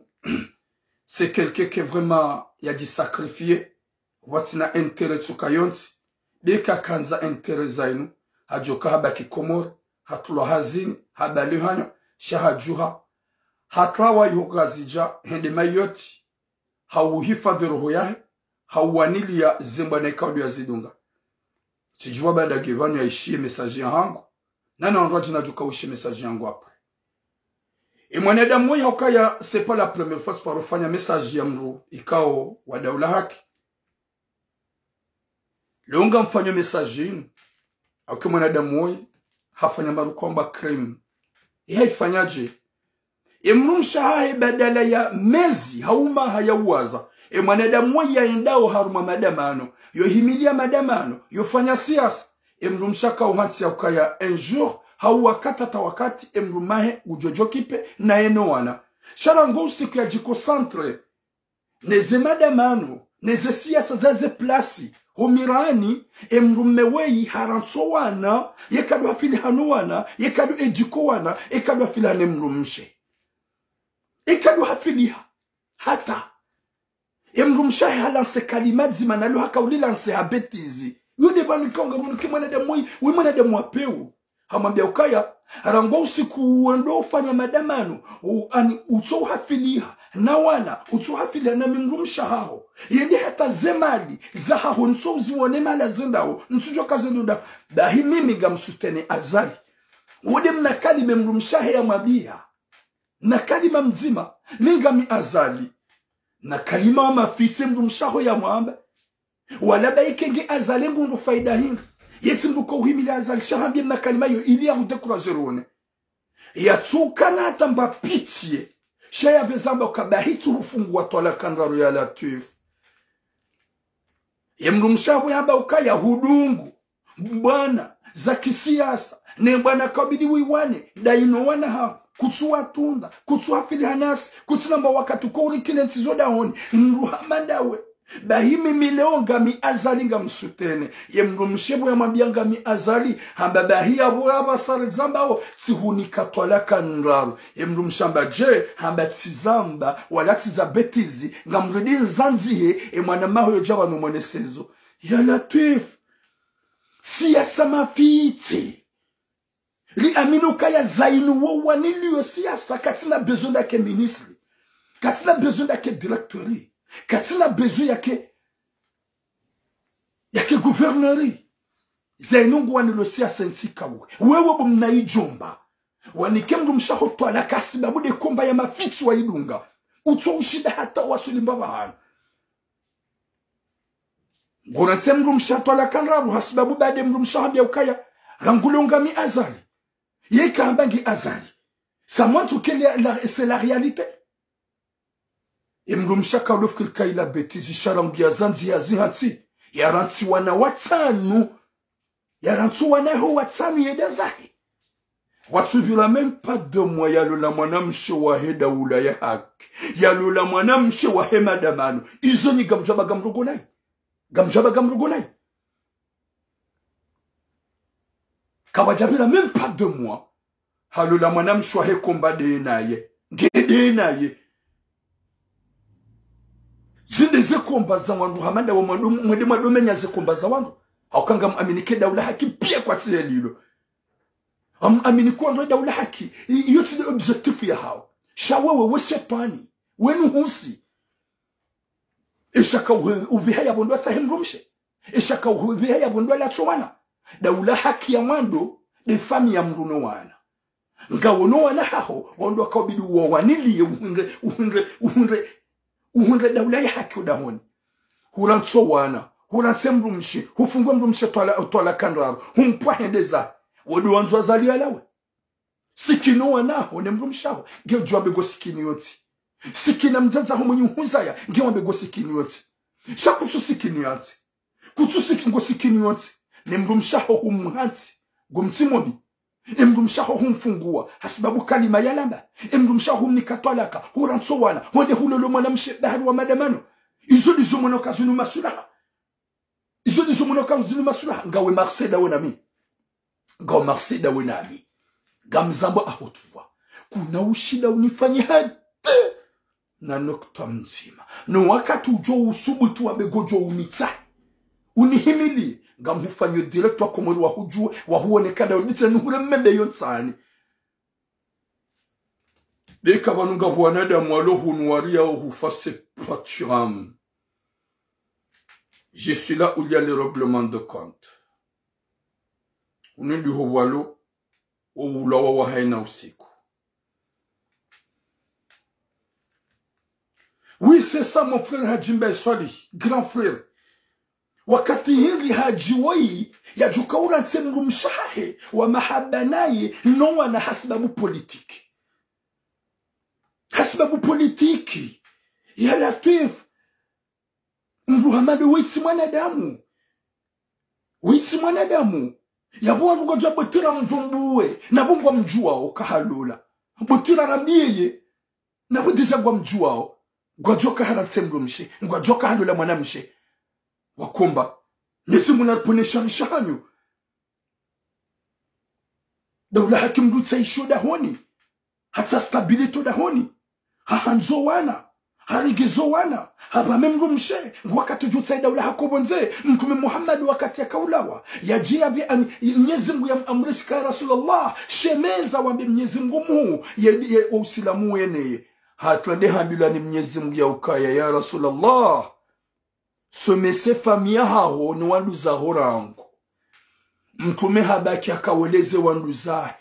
c'est quelqu'un qui vraiment y a dit sacrifier watina intérêt tsukayonti deka kanza intérêt zainu hajoka habaki komor hatulo hazini habali hanyo shahajuha hatrawa yuhazija hende mayoti hauhifadhi roho yahe hauwanilia zemba na ikaudu ya zidunga sijua baada givanu ya ishie mesaji yangu nana onroji na juka uishie mesaji yangu hapa mwanadamu mwe haukaya c'est pas la première fois parofanya mesaji ya mru ikao wa daula haki leonga mfanya mesaji inu auke mwanadamu mwe hafanya maru kwamba crime haifanyaje mrumsha hae badala ya mezi hauma hayauwaza mwanadamu mmoja endao haruma madamano yohimilia madamano yofanya siasa mrumsha ka uhansi ukaya un jour hauwakata tawakati mrumahe ujojokipe na enowana sharango siku ya jikosantre neze madamano neze siasa zaze plasi homirani mrumewei harantsowana yekadu hafili hanuwana yekadu ejikowana yekadu hafili hane mrumshe ikadu hafiliha hata mrumshahi halanse kalimat zimanalo hakaulilanse habetizi yude bani konga mnuki mwanadamu we mwanadamu apeu hamambia ukaya arangwa usiku ndo ufanya madamano ani utso hafiliha na wana utso hafiliha na mrumsha hao yende hata zemadi za hao ntso ziwone mala zendao ntsujo kazenduda dahi mimi gamsutene azali wode mna kalime mrumshahi ya mabia na kalima mzima lingami azali na kalima wa mafitse mrumshaho ya mwamba wala baikenge azali ngundu faida hingi yeti mbuko uhimili azali shahambi mna kalima yo ili ya udekurajerone ya tukana hata mba pitie shaya bezamba ukabahitu ufungu wa tola kandaru ya latif ya mrumshaho ya haba ukaya hudungu bwana za kisiasa ne bwana kabidi wiwane daino wana hao kutsuwa tunda kutsuwa fili hanasi kutsunamba wakati kuri kile ntizoda honi mruhamandawe bahimi mileonga mi azali nga msutene ye mrumshebo ya mabianga mi azali hamba bahia buaba sari zambao tihunika twalaka nraru ye mrumshamba je hamba tizamba wala tizabetizi nga mredi zanzihe mwana maho yojawa numonesezo ya latif siasa mafiti li aminu kaya zainu wo wanilio siasa katina besoin d'ake ministre katina besoin d'ake directori katina besoin yake gouverneur zainu ngo wanilio siasa nsikawo wewe bomna ijomba wanikemdu mshaho twala kasiba bude komba ya mafitsi wa idunga utso ushida hata wasulimba bahana ngona tsemdu mshato la kanrabu hasibabu bade mdu mshahabia ukaya rangulonga mi azali yeka ambangi azali ça montre que c'est la réalité et mdu mshaka lofkil kaila betizi sharangia zanzi ya zihanti yaranti wana watanu yaranti wana ho watanu yedazahi watu bila même pas 2 mois yalola mwanamshe wa heda ula ya haki yalola mwanamshe wa hema damano izo ni gamjaba gamrugonai kawajabila même pas 2 mois halola mwanamshe wa he kombade naye ngede naye zinde ze kombaza wandu hamanda wa mwede mwadomenya ze kombaza wandu haukanga aminike daula haki pia kwa tiye lilo aminikuwa ndo daula haki yote de objectif ya hao shawewe we shetani wenu husi ishaka ubiha ya bondo atahimrumshe ishaka ubiha ya bondo la tsowana daula haki ya mwando de fami ya mruno wana ngawono wana hao wondo akabidi wanili uhunre daula ya haki udahoni hulanso wana hulansemrumshe hufungwe mrumshe tola kandaru humpwa hendeza wodo wanzu azali alawe sikino wanaho nemrumshaho ngejwa bego sikini yoti sikina mjaza ho munyu hunzaya ngewa bego sikini yoti shakutsu sikini yoti kutsu sikingo sikini yoti nemrumshaho humhati gomtimobi emrumshaho humfungua hasibabu kalima yalamba emrumshaho humnikatwalaka huranso wana wode hulolo mwanamshe bahari wa madamano izo dizo monoka zunu masula ngawe marseda wonami Ga marseda wenami gamzamba ahotwa kuna ushida unifanye hadi na nokta mzima no wakati ujo usubutu wabegojo umitsai unihimili gamhufanyo director komori wa hujue wa huonekana udite nuhure mmebe yonsani deka banunga bwanada mwalo hunwaria hufase patram. Je suis là où il y a le règlement de compte. Unendi hovalo ulawa wa haina usiku. Oui, c'est ça mon frère Hajimbe Swali, grand frère. Wakati hili hajiwai ya jukaula nsemru mshahe wa mahabanaye no wana hasbabu politiki. Hasbabu politiki ya latif Muhammadu witi mwanadamu yabuwa mgojwa botira mvumbuwe na bungwa mjuwao kahalula botira ramiyeye na budisha gwa mjuwao gwajoka hana tsemru mshe gwajoka halula mwana mshe wakumba nisi munarponesha nishanyu daula hakim dutsa isho dahoni hata stabilito dahoni hahanzo wana harigizo wana haba memru mshe wakati jutsa daula hakobonze mtume Muhammad wakati akaulawa yajia bi Mwenyezi Mungu ya amrishika Rasulullah shemeza wa Mwenyezi Mungu ye uislamu wene hatlade habila ni Mwenyezi Mungu ya ukaya ya Rasulullah somese famia hao ni wanduza horangu mtume habaki akaweleze wanduzahi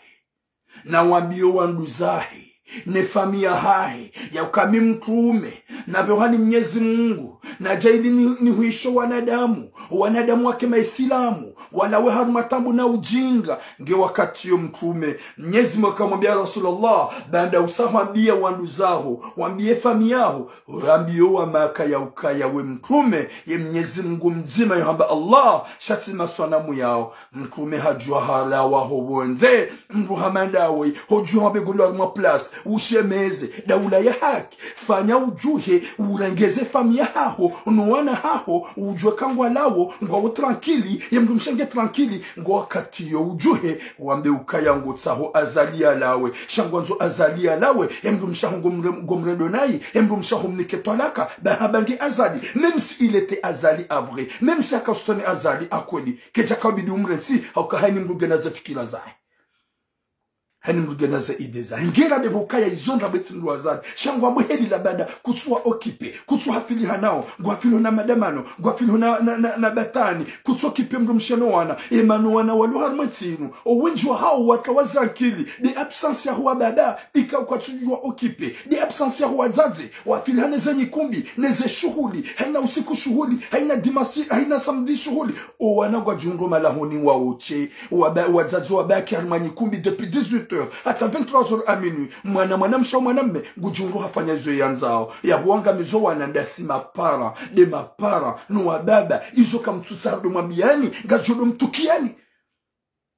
na wambio wanduzahi ne famia hai ya ukami mtume na vyohani Mwenyezi Mungu na jaili ni huisho wanadamu wake maislamu walawe harumatambu na ujinga nge wakati yo mtume Mwenyezi Mungu akamwambia Rasulullah banda usahambia wanduzaho wambie famiaho wambio wa maka ya ukaya we mtume ye Mwenyezi Mungu mzima yohamba Allah shatima swanamu yao mtume hajua halawa hobonze mruhamandawe hojua begulwa mwa plus ushemeze daula ya haki fanya ujuhe urengeze famia hao nuwana hao ujue kangwa lao ngwa tranquili yemdu mshenge tranquili ngwa wakati yo ujuhe wambe ukaya ngotsaho azalia lawe shangwanzo azalia lawe yemdu mshango gomredo nayi yemdu mshango mniketolaka bahabangi azali même si il était azali à vrai même si akastone azali akweli keja kabidi umrensi haukahaini mrugena za fikira zae hani mrugenaza ideza ingera bebukaya izonda betindu wazadi shangwa muhedi labada kutsua okipe kutsua hafili hanao gwafilo na madamano gwafilo na batani kutsua kipe mrumshano wana emanu wana walu harmatinu owenjwa hao watawazakili de absence ya huwa bada ika ukwatujua okipe de absence ya huwa zazi wafili haneze nyikumbi neze shuhuli haina usiku shuhuli haina dimasi haina samdi shuhuli o wana gwa jungo malahoni wa uche wazazi wabaki harmanyikumbi depuis 18 20h hata 23h à minuit mwana msha mwanamme ngujungu hafanya hizo yanzao ya buanga mizo wanandasi mapara de mapara no wababa izo kamtutsardo mabiani gajodo mtukiani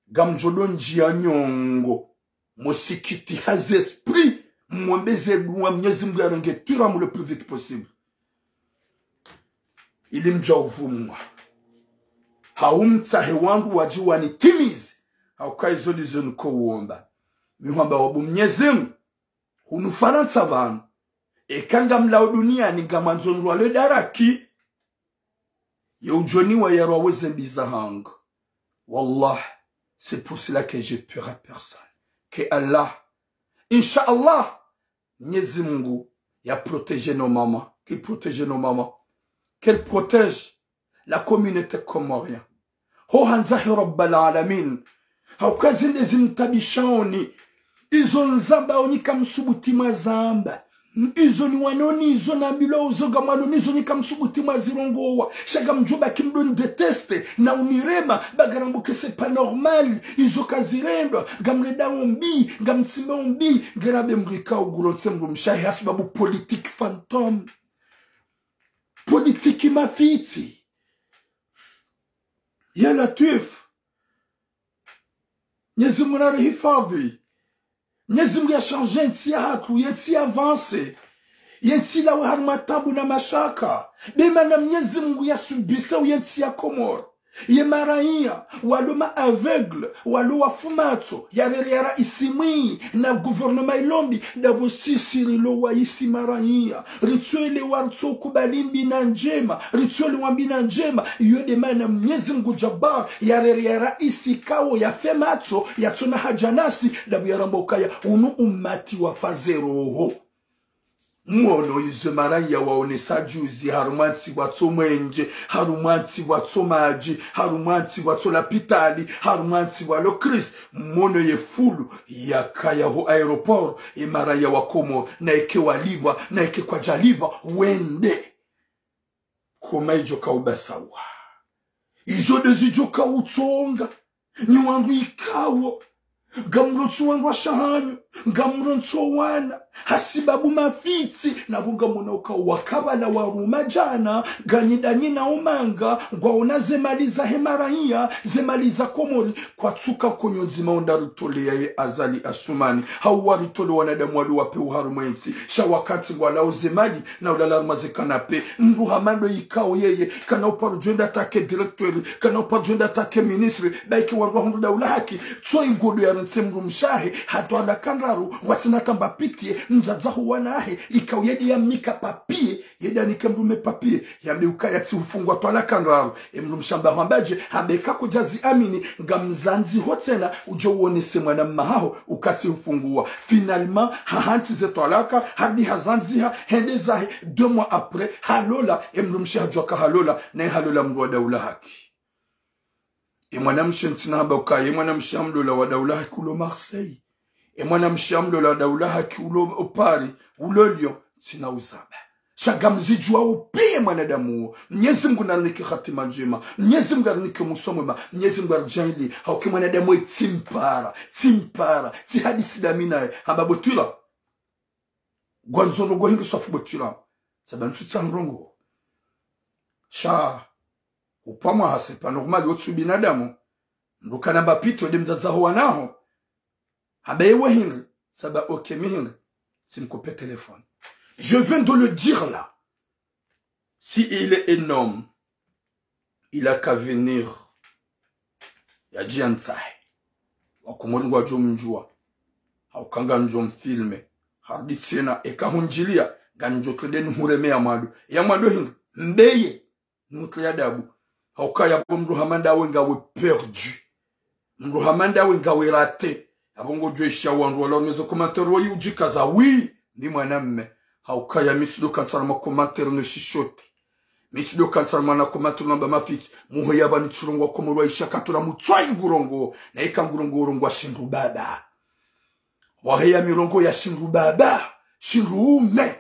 gamjodo njia nyongo mosikiti has esprit mwambeze duwa Mwenyezi Mungu arengetura mu le plus vite possible ilimja uvumwa haumtsahe wangu wajiwa ni timizi haukai lizo nuko uomba mihamba wabu Mwenyezi Mungu hunufaransa vanu ekanga mlao dunia ni gamanzonru wale daraki yeujoni wa yarwa weze bizahang wallah c'est pour cela que j'ai peur à personne que Allah Inch'Allah, Mwenyezi Mungu ya protéger nos mamans, qu'il protège nos mamans, qu'elle protège la communauté comorienne. Ho hanzahi rabbal alamin, haukazinde zimtabishaoni, izo nzamba oni kamsubuti mazamba, izo ni wanoni, izo nabilo uzoga maloni, izo ni kamsubuti mazirongowa, shaga mjoba kimdoni deteste, na unirema, bagarambuke c'est pas normal, izo kazirendo, gamreda ombi, gamtsimba ombi, garabe mrika ugulotse mrumshahi asbabu politique fantôme, politique mafiti, ya latif, Mwenyezi Mungu anahifadhi, Mwenyezi Mungu yashanje nchi yako, nchi avance. Nchi la harmatabu na mashaka. Bema na Mwenyezi Mungu yasubisa nchi ya Komoro. Ye maraia, waloma aveugle, waloma fumato, yareriara isimui, na gouvernement ilombi, dabo sisirilo wa isi maraia, rituele warto kubalimbi na njema, rituele wambi na njema, yode mana Mwenyezi Mungu Jabbar, yareriara isi kawo ya femato, ya tuna hajanasi, dabo yarambokaya, unu umati wa fazeroho. Mwono izo maraya waonesa juzi harumanti wato mwenje, harumanti wato maji, harumanti wato lapitali, harumanti walo Christ. Mwono ye fulu ya kaya ho aeroport, e maraya wakomo, na eke waliwa, na eke kwa jaliwa, wende. Koma ijoka ubasawa. Izo dezi joka utonga, ni wangu ikawo. Gamrotu wangu wa shahanyu, gamrotu wana, hasibabu mafiti, na bunga monoka wakabala waruma jana, ganyidanyi na umanga, gwaona zemaliza hemaraia, zemaliza Komori, kwa tuka konyonzima onda rutole ya ye azali asumani, hawa rutole wanadamu walu wape uharumwenzi, shawakati ngwalao zemali, na ulalarmaze kanape, mruhamando yikao yeye, kana uparu juenda take directori, kana uparu juenda take ministri, baiki wangu hundu daula haki, tsoi ngodo ya mru mshahe hatu anda kanraru watina tamba pitie mzazahu wanahe ikaw yedi ya mika papie yedi anike mrume papie yambi ukaya ti ufungwa twala kanraru mru mshamba hambaje habeka kujazi amini nga mzanzi hotena ujo uonese mwana mahaho ukati ufungua finalement hahanti ze twalaka hadi hazanziha hende zahe 2 mois après halola mru mshahe jwaka halola na halola mru daula haki mwana mshentina haba mwana mshamdola wa daula haki ulo Marseille mwana mshamdola wa daula haki ulo Paris ulo Lyon sina uzaba shaga mzijua upie mwanadamu Mwenyezi Mungu narunike khatima njema Mwenyezi Mungu narunike musomwema Mwenyezi Mungu arjali hauke mwanadamu timpara ti hadisi damina haba botula gwanzono go hingu sofu botula sabantu tsanrongo sha upama c'est pas normal wotsu binadamu ndukana bapito de mzazaho wanaho habewe hingi saba okemihingi simkope téléphone. Je viens de le dire là. Si il est énorme, il a qu'à venir. Yaji ansai. Wakumoni wa jomjua. Haukanga njom filme. Hardi tsena eka hunjilia ganjotlede nuhureme ya madu hingi mbeye nutle ya dabu. Haukaya mruhamanda wenga we perdu. Mruhamanda wenga we raté. Abongo jwesha wangu wala mezo commentaire wa yujikaza. Oui, ni mwanamme. Haukaya misido kansara ma commentaire ne shishote. Misido kansara ma commentaire namba mafiti. Muhoya bani tsurungwa kumurwa ishakatura mutwai ngurongo. Na ika ngurongo urungwa shinru baba. Waheya mirongo ya shinru baba. Shinru ume.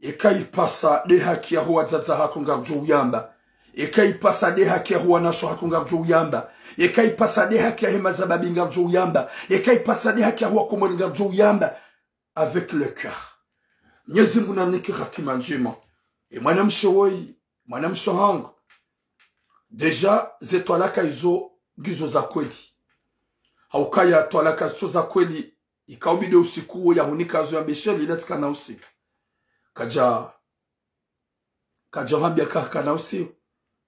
Eka ipasa de haki ya huwa zaza hakunga juu yamba. Ekai pasade haki ya huwa nasho hatunga rjo uyamba. Ekai pasade haki ya hema zababi nga rjo uyamba. Ekai pasade haki ya huwa komori nga rjo uyamba. Avec le cœur. Mwenyezi Mungu naniki hatima njema. E mwanamshe woi, mwanamshe hangu. Deja, ze twalaka izo gizo za kweli. Haukaya twalaka izo za kweli. Ikaubide usiku ya hunika zo ya besheli ilatika na usiku. Kaja hambia kaka na usiku.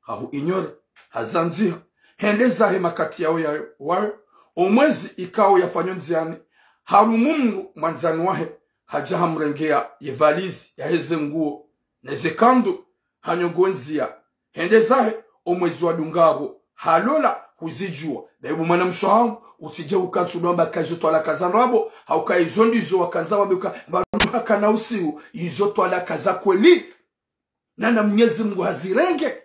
Hahu inyore, hazanzia. Hende zahe makati yao ya wayo. Omwezi ikao ya fanyonziani. Harumumu manzani wahe. Haja hamrengea ye valizi ya heze nguo. Neze kando hanyongonzia. Hende zahe omwezi wa dungabo. Halola huzijua. Daibu mwana mshohangu. Utije ukansudomba kazi toala kazanrabo. Hauka izondi izo wakanza wabika. Vanuhaka na usiu. Izo toala kaza kweli. Nana Mwenyezi Mungu hazirenge.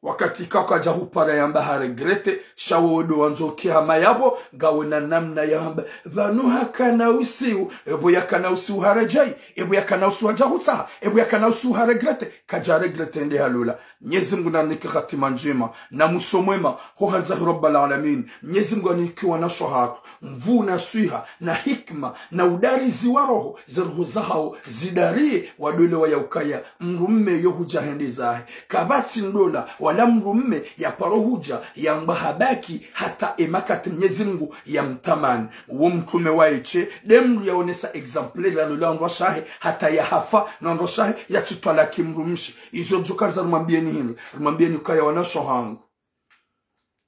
Wakati kaka jahupara yamba haregrete. Shawodo wanzo kihama yabo. Gawe na namna yamba. Vanuhaka na usiu. Ebo yaka na usiu harejai. Ebo yaka na usiu hajahuta. Ebo yaka na usiu haregrete. Kaja regrete ende halula. Mwenyezi Mungu na niki khatima njema. Na musomwema. Hohanza Rabbal Alamin. Mwenyezi Mungu anikiwa na shohatu. Mvu na suiha. Na hikma. Na udarizi wa roho. Zirhu zahao. Zidarie. Wadole wa yaukaya. Mrumme yohu jahende zahe. Kabati ndola. Wala mrumme ya parohuja. Ya mbahabaki. Hata emakati Mwenyezi Mungu ya mtamani. Uo mtume wa eche. Demru ya onesa exemple. La lula ndoshahe. Hata ya hafa. Na ndoshahe. Ya tutwala kimrumshi. Izo jukanza rumambieni hinu. Rumambieni kaya wanasho hangu.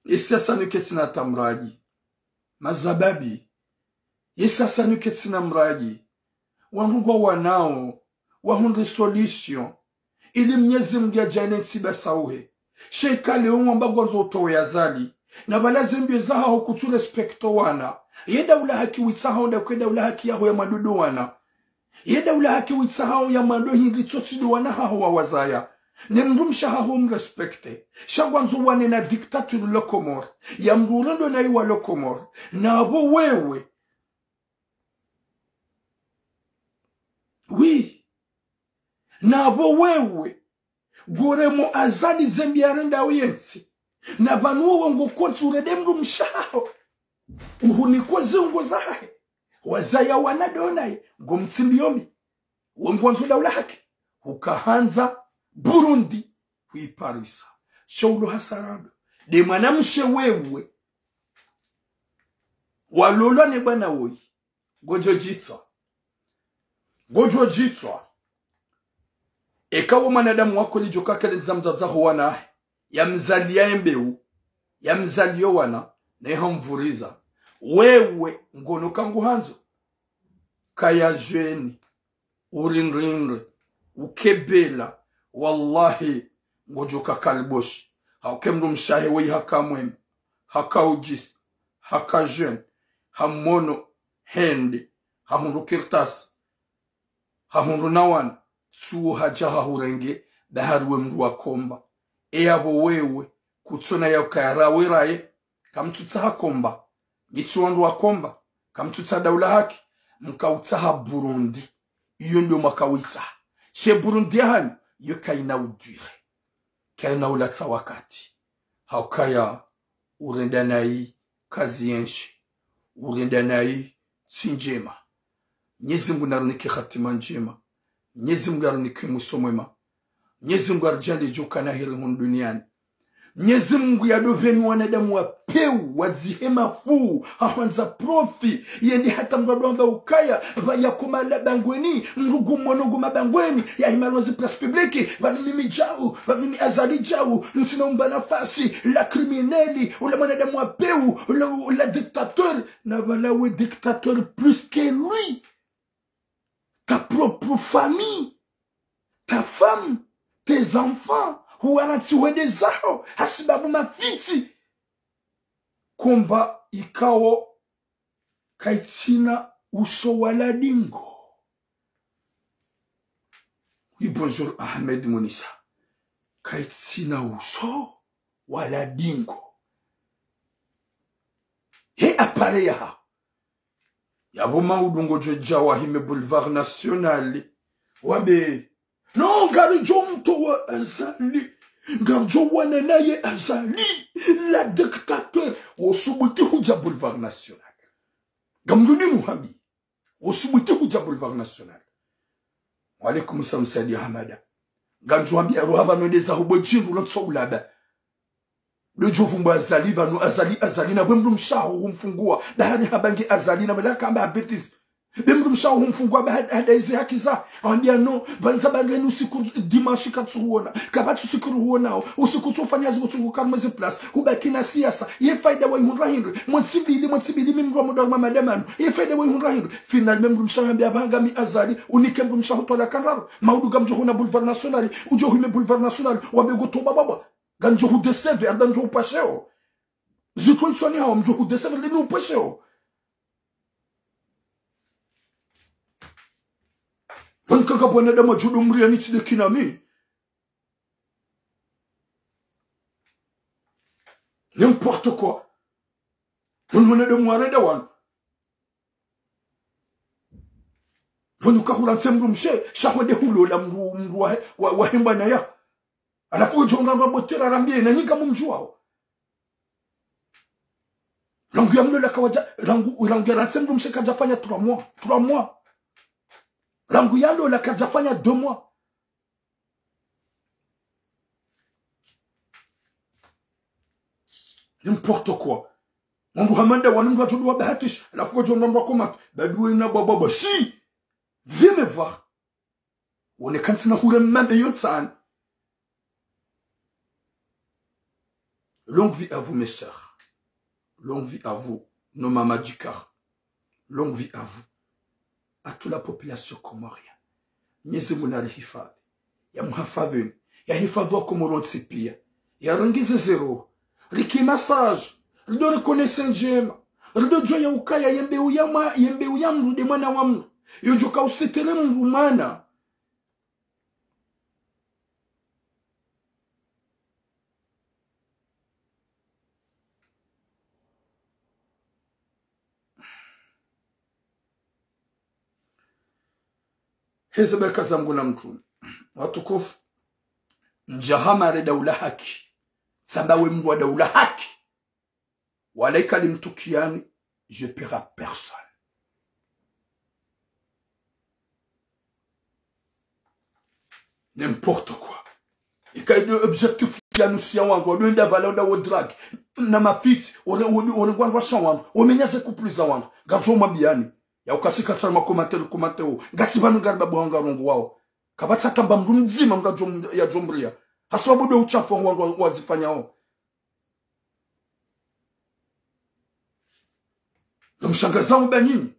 Isiasa nuketina tamraji. Mazababi. Isiasa nuketina mraji. Wanrugwa wanao. Wahunde solution. Ili Mwenyezi Mungu ajane nsiba sauhe. Sheikale umwamba gwanzo utowe yazali. Na balaze mbio zaha hukutu respekto wana. Yeda ula haki witsaha onda kweda ula haki yaho ya madodo wana. Yeda ula haki witsaha ya madodo hindi tsotsido wana haho wa wazaya. Nemrumsha haho mrespekte. Shagwanzo wane na diktatur lokomor. Ya mrurando na iwa lokomor. Na abo wewe. Oui. Na abo wewe. Goremo azali zembi arenda uyensi. Na banuwa wango koti uredemru mshao. Uhuniko zungo zahe. Wazaya wanadonai. Gomtsimbiyomi. Wangwanzo daula haki. Hukahanza Burundi. Huiparisa. Shaulo hasarado. De manamshe wewe. Walolo ne bana woi. Gojo jitwa. Gojo jitwa. Ekawo manadamu wako ni joka kele nzamzazaho wana. Ya mzalia embeu. Ya mzalio wana. Na iha mvuriza. Wewe ngono kangu hanzo. Kaya jweni. Urinrinre. Ukebela. Wallahi. Ngojoka kalbosh. Haukemru mshahe wei haka mweme. Haka ujis. Haka jen. Hamono. Hende. Hamuru kirtas. Hamuru nawana. Suo hajaha hurenge. Daharuwe mruwa komba. Eabo wewe. Kutsona ya ukayara weraye. Kamtutaha komba. Nitsuwandu wa komba. Kamtuta daula haki. Mkautaha Burundi. Iyo ndio makawitaha. She Burundi hanu. Yo kaina udure. Kaina ulata wakati. Haukaya urenda nai kazi yenshi. Urenda nai sinjema. Mwenyezi Mungu naruniki khatima njema. Mwenyezi Mungu naruniki musomwema. Mwenyezi Mungu arjande joka na hili hun duniani. Mwenyezi Mungu yadoveni wanadamu wapeu, wadzihema fuu, hawanza profi, yendi hata mdodomba ukaya, ya kumala bangweni, mrugu mwonogu mabangweni, ya himalwazi plas publiki, mimi jau, mimi azali jau, ntina umba nafasi, la krimineli, ula wanadamu wapeu, la dictateur, na valawe dictateur plus que lui. Ta propre famille, ta femme, tes enfants, huwanati wende zao, hasibabu mafiti. Komba ikawo kaitina uso wala dingo. Oui, bonjour Ahmed Monissa. Kaitina uso wala dingo. He apare ya. Yaboma udungo jojawa hime boulevard national. Wabe. Non, gari jomto wa azali. ngamjo wana naye azali la dictateur usubuti huja boulevard national gamduni muhambi usubuti huja boulevard national walaikum salam sadi hamada ngamjo ambia rohaba no deza hubo jindu lotso ulaba le jovumba azali banu azali na bwemdu mshaho humfungua dahani habangi azali na bala kamba betis bemdu mshaho humfungua bahada izi haki za anambia no banza bangeni usiku dimanche katsuona kabatu usiku huona usiku tufanya zigotungu kama ze place ubaki na siasa ye faida wa imurahindwe motsibili mimro modorma madamanu ye faida wa imurahindwe final memdu mshaho ambia banga mi azali unike mdu mshaho tola kanraro maudu gamjo huna boulevard national ujo hime boulevard national wabego toba baba ganjo hudeseve adanjo upasheo zikol tsoni hawo mjo hudeseve leni upasheo bankaka bwana dama judo mria nitide kinami n'importe quoi on de mwana da wan on ka hula tsembu mshe shako de hulo la mru wa hemba na ya alafu jonga mabotera rambie na nyika mumjuao langu ya mlo la kawaja langu ya ratsembu mshe kajafanya 3 mois langu yalo la kajafanya 2 mois n'importe quoi Mungu hamanda wanunga tudua bahatish alafu jonga mbakoma badue na baba si viens me voir on est quand na hura mande yotsan. Longue vie à vous, mes sœurs. Longue vie à vous, nos mamas du car. Longue vie à vous. À toute la population comorienne. Nyezi munari hifadhi. Ya muhafadhi. Ya hifadhi wa komoron tsipia. Ya rangize zero. Riki massage. Rido reconnaissance jema. Rido joya ya ukaya yembe uyamru de mwana wamru. Yojoka usetele mru mana. Hezebe kazangu na mtu watukufu njahamare daula haki sabawe mwa daula haki walaika limtukiani je paiera personne n'importe quoi ikaide objectif ya nusia wangu wenda valonda wodrag na mafiti onegwandwa shawangu omenyaze kupliza wangu gacho mabiani ya ukasika tsama komateo ngasibanu garba bwanga rungu wao kabatsa tamba mndu mzima mga ya jombria hasababu do uchafu wangu wazifanyao mshangaza mbanini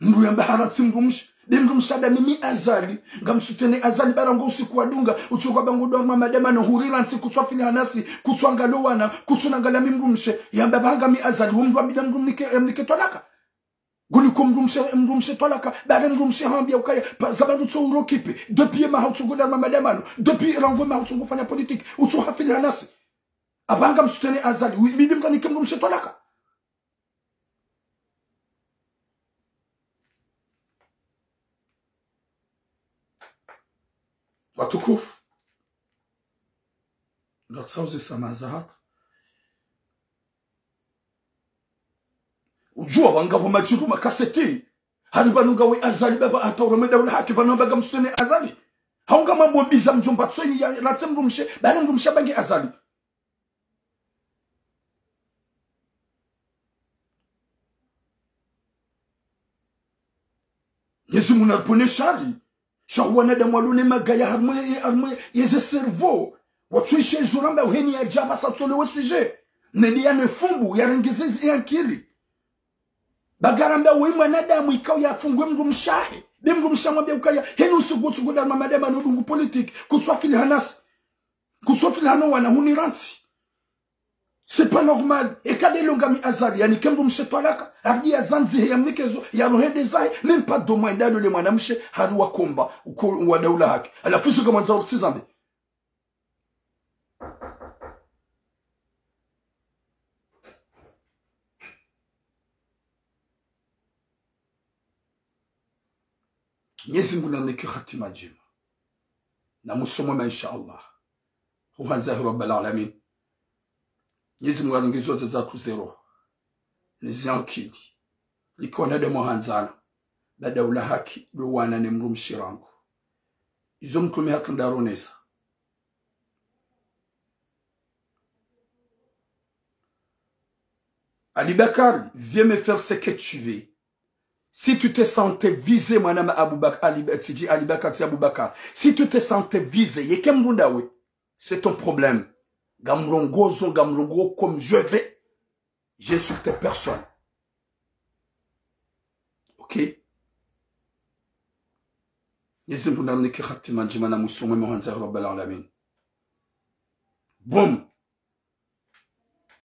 mndu yamba harati mrumshi bimru mshada mimi azali ngamsutene azali barango usiku wadunga utuka bangu do madema no hurira nti kutwafili hanasi kutwangalo wana kutunangala mimrumshe yamba banga mi azali umru abida mrumnike tonaka guli ko mrumshe tolaka bale mrumshe hambia ukaya zabandu tso urokipe depuis ma hautu goda madema depuis rango ma hautu kufanya politique utu hafili hanasi abanga msutene azali bidim kanike mrumshe tolaka watukufu ngatsauze samazahat ujua wangabo majiru makaseti hari banunga we azali baba atawra medawla haki banumba gamstone azali haunga mambo mbiza mjomba tsoyi ya ratsemrumshe bale mrumshe bangi azali Yesu munapone shali shawana da mwalone magaya harmwe yeze cerveau watuishe zuramba uheni ya jaba satsole we sujet nedia ne fumbu ya rengezezi ya akili bagaramba we mwanadamu ikao ya fungwe mrumshahe bimrumshamwa bya ukaya heni usugutu goda mamadema no dungu politique kutswafili hanasi kutswafili hano wana huniranti c'est pas normal ekade longami azali yani kembo mshetwalaka ardi azanzi ya mnikezo ya rohende zai même pas de moins dalo le mwanamshe haruwa komba wa daula haki alafusu kama nzao tsizambe Nyezi Mungu na neki khatima jema na musomo insha Allah huhanzahi rabbal alamin Mwenyezi Mungu aringizo za kuzero nizankidi likona de mohanzana da daula haki do wana ne mrum shirangu izo mtume hakandaronesa Ali Bakar, viens me faire ce que tu veux. Si tu te sentais visé, madame Ali Bakar, c'est Aboubakar. Si tu te sentais visé, c'est ton problème. Gamrongozo, gamrongo, comme je vais, j'insulte personne. Ok? Boum.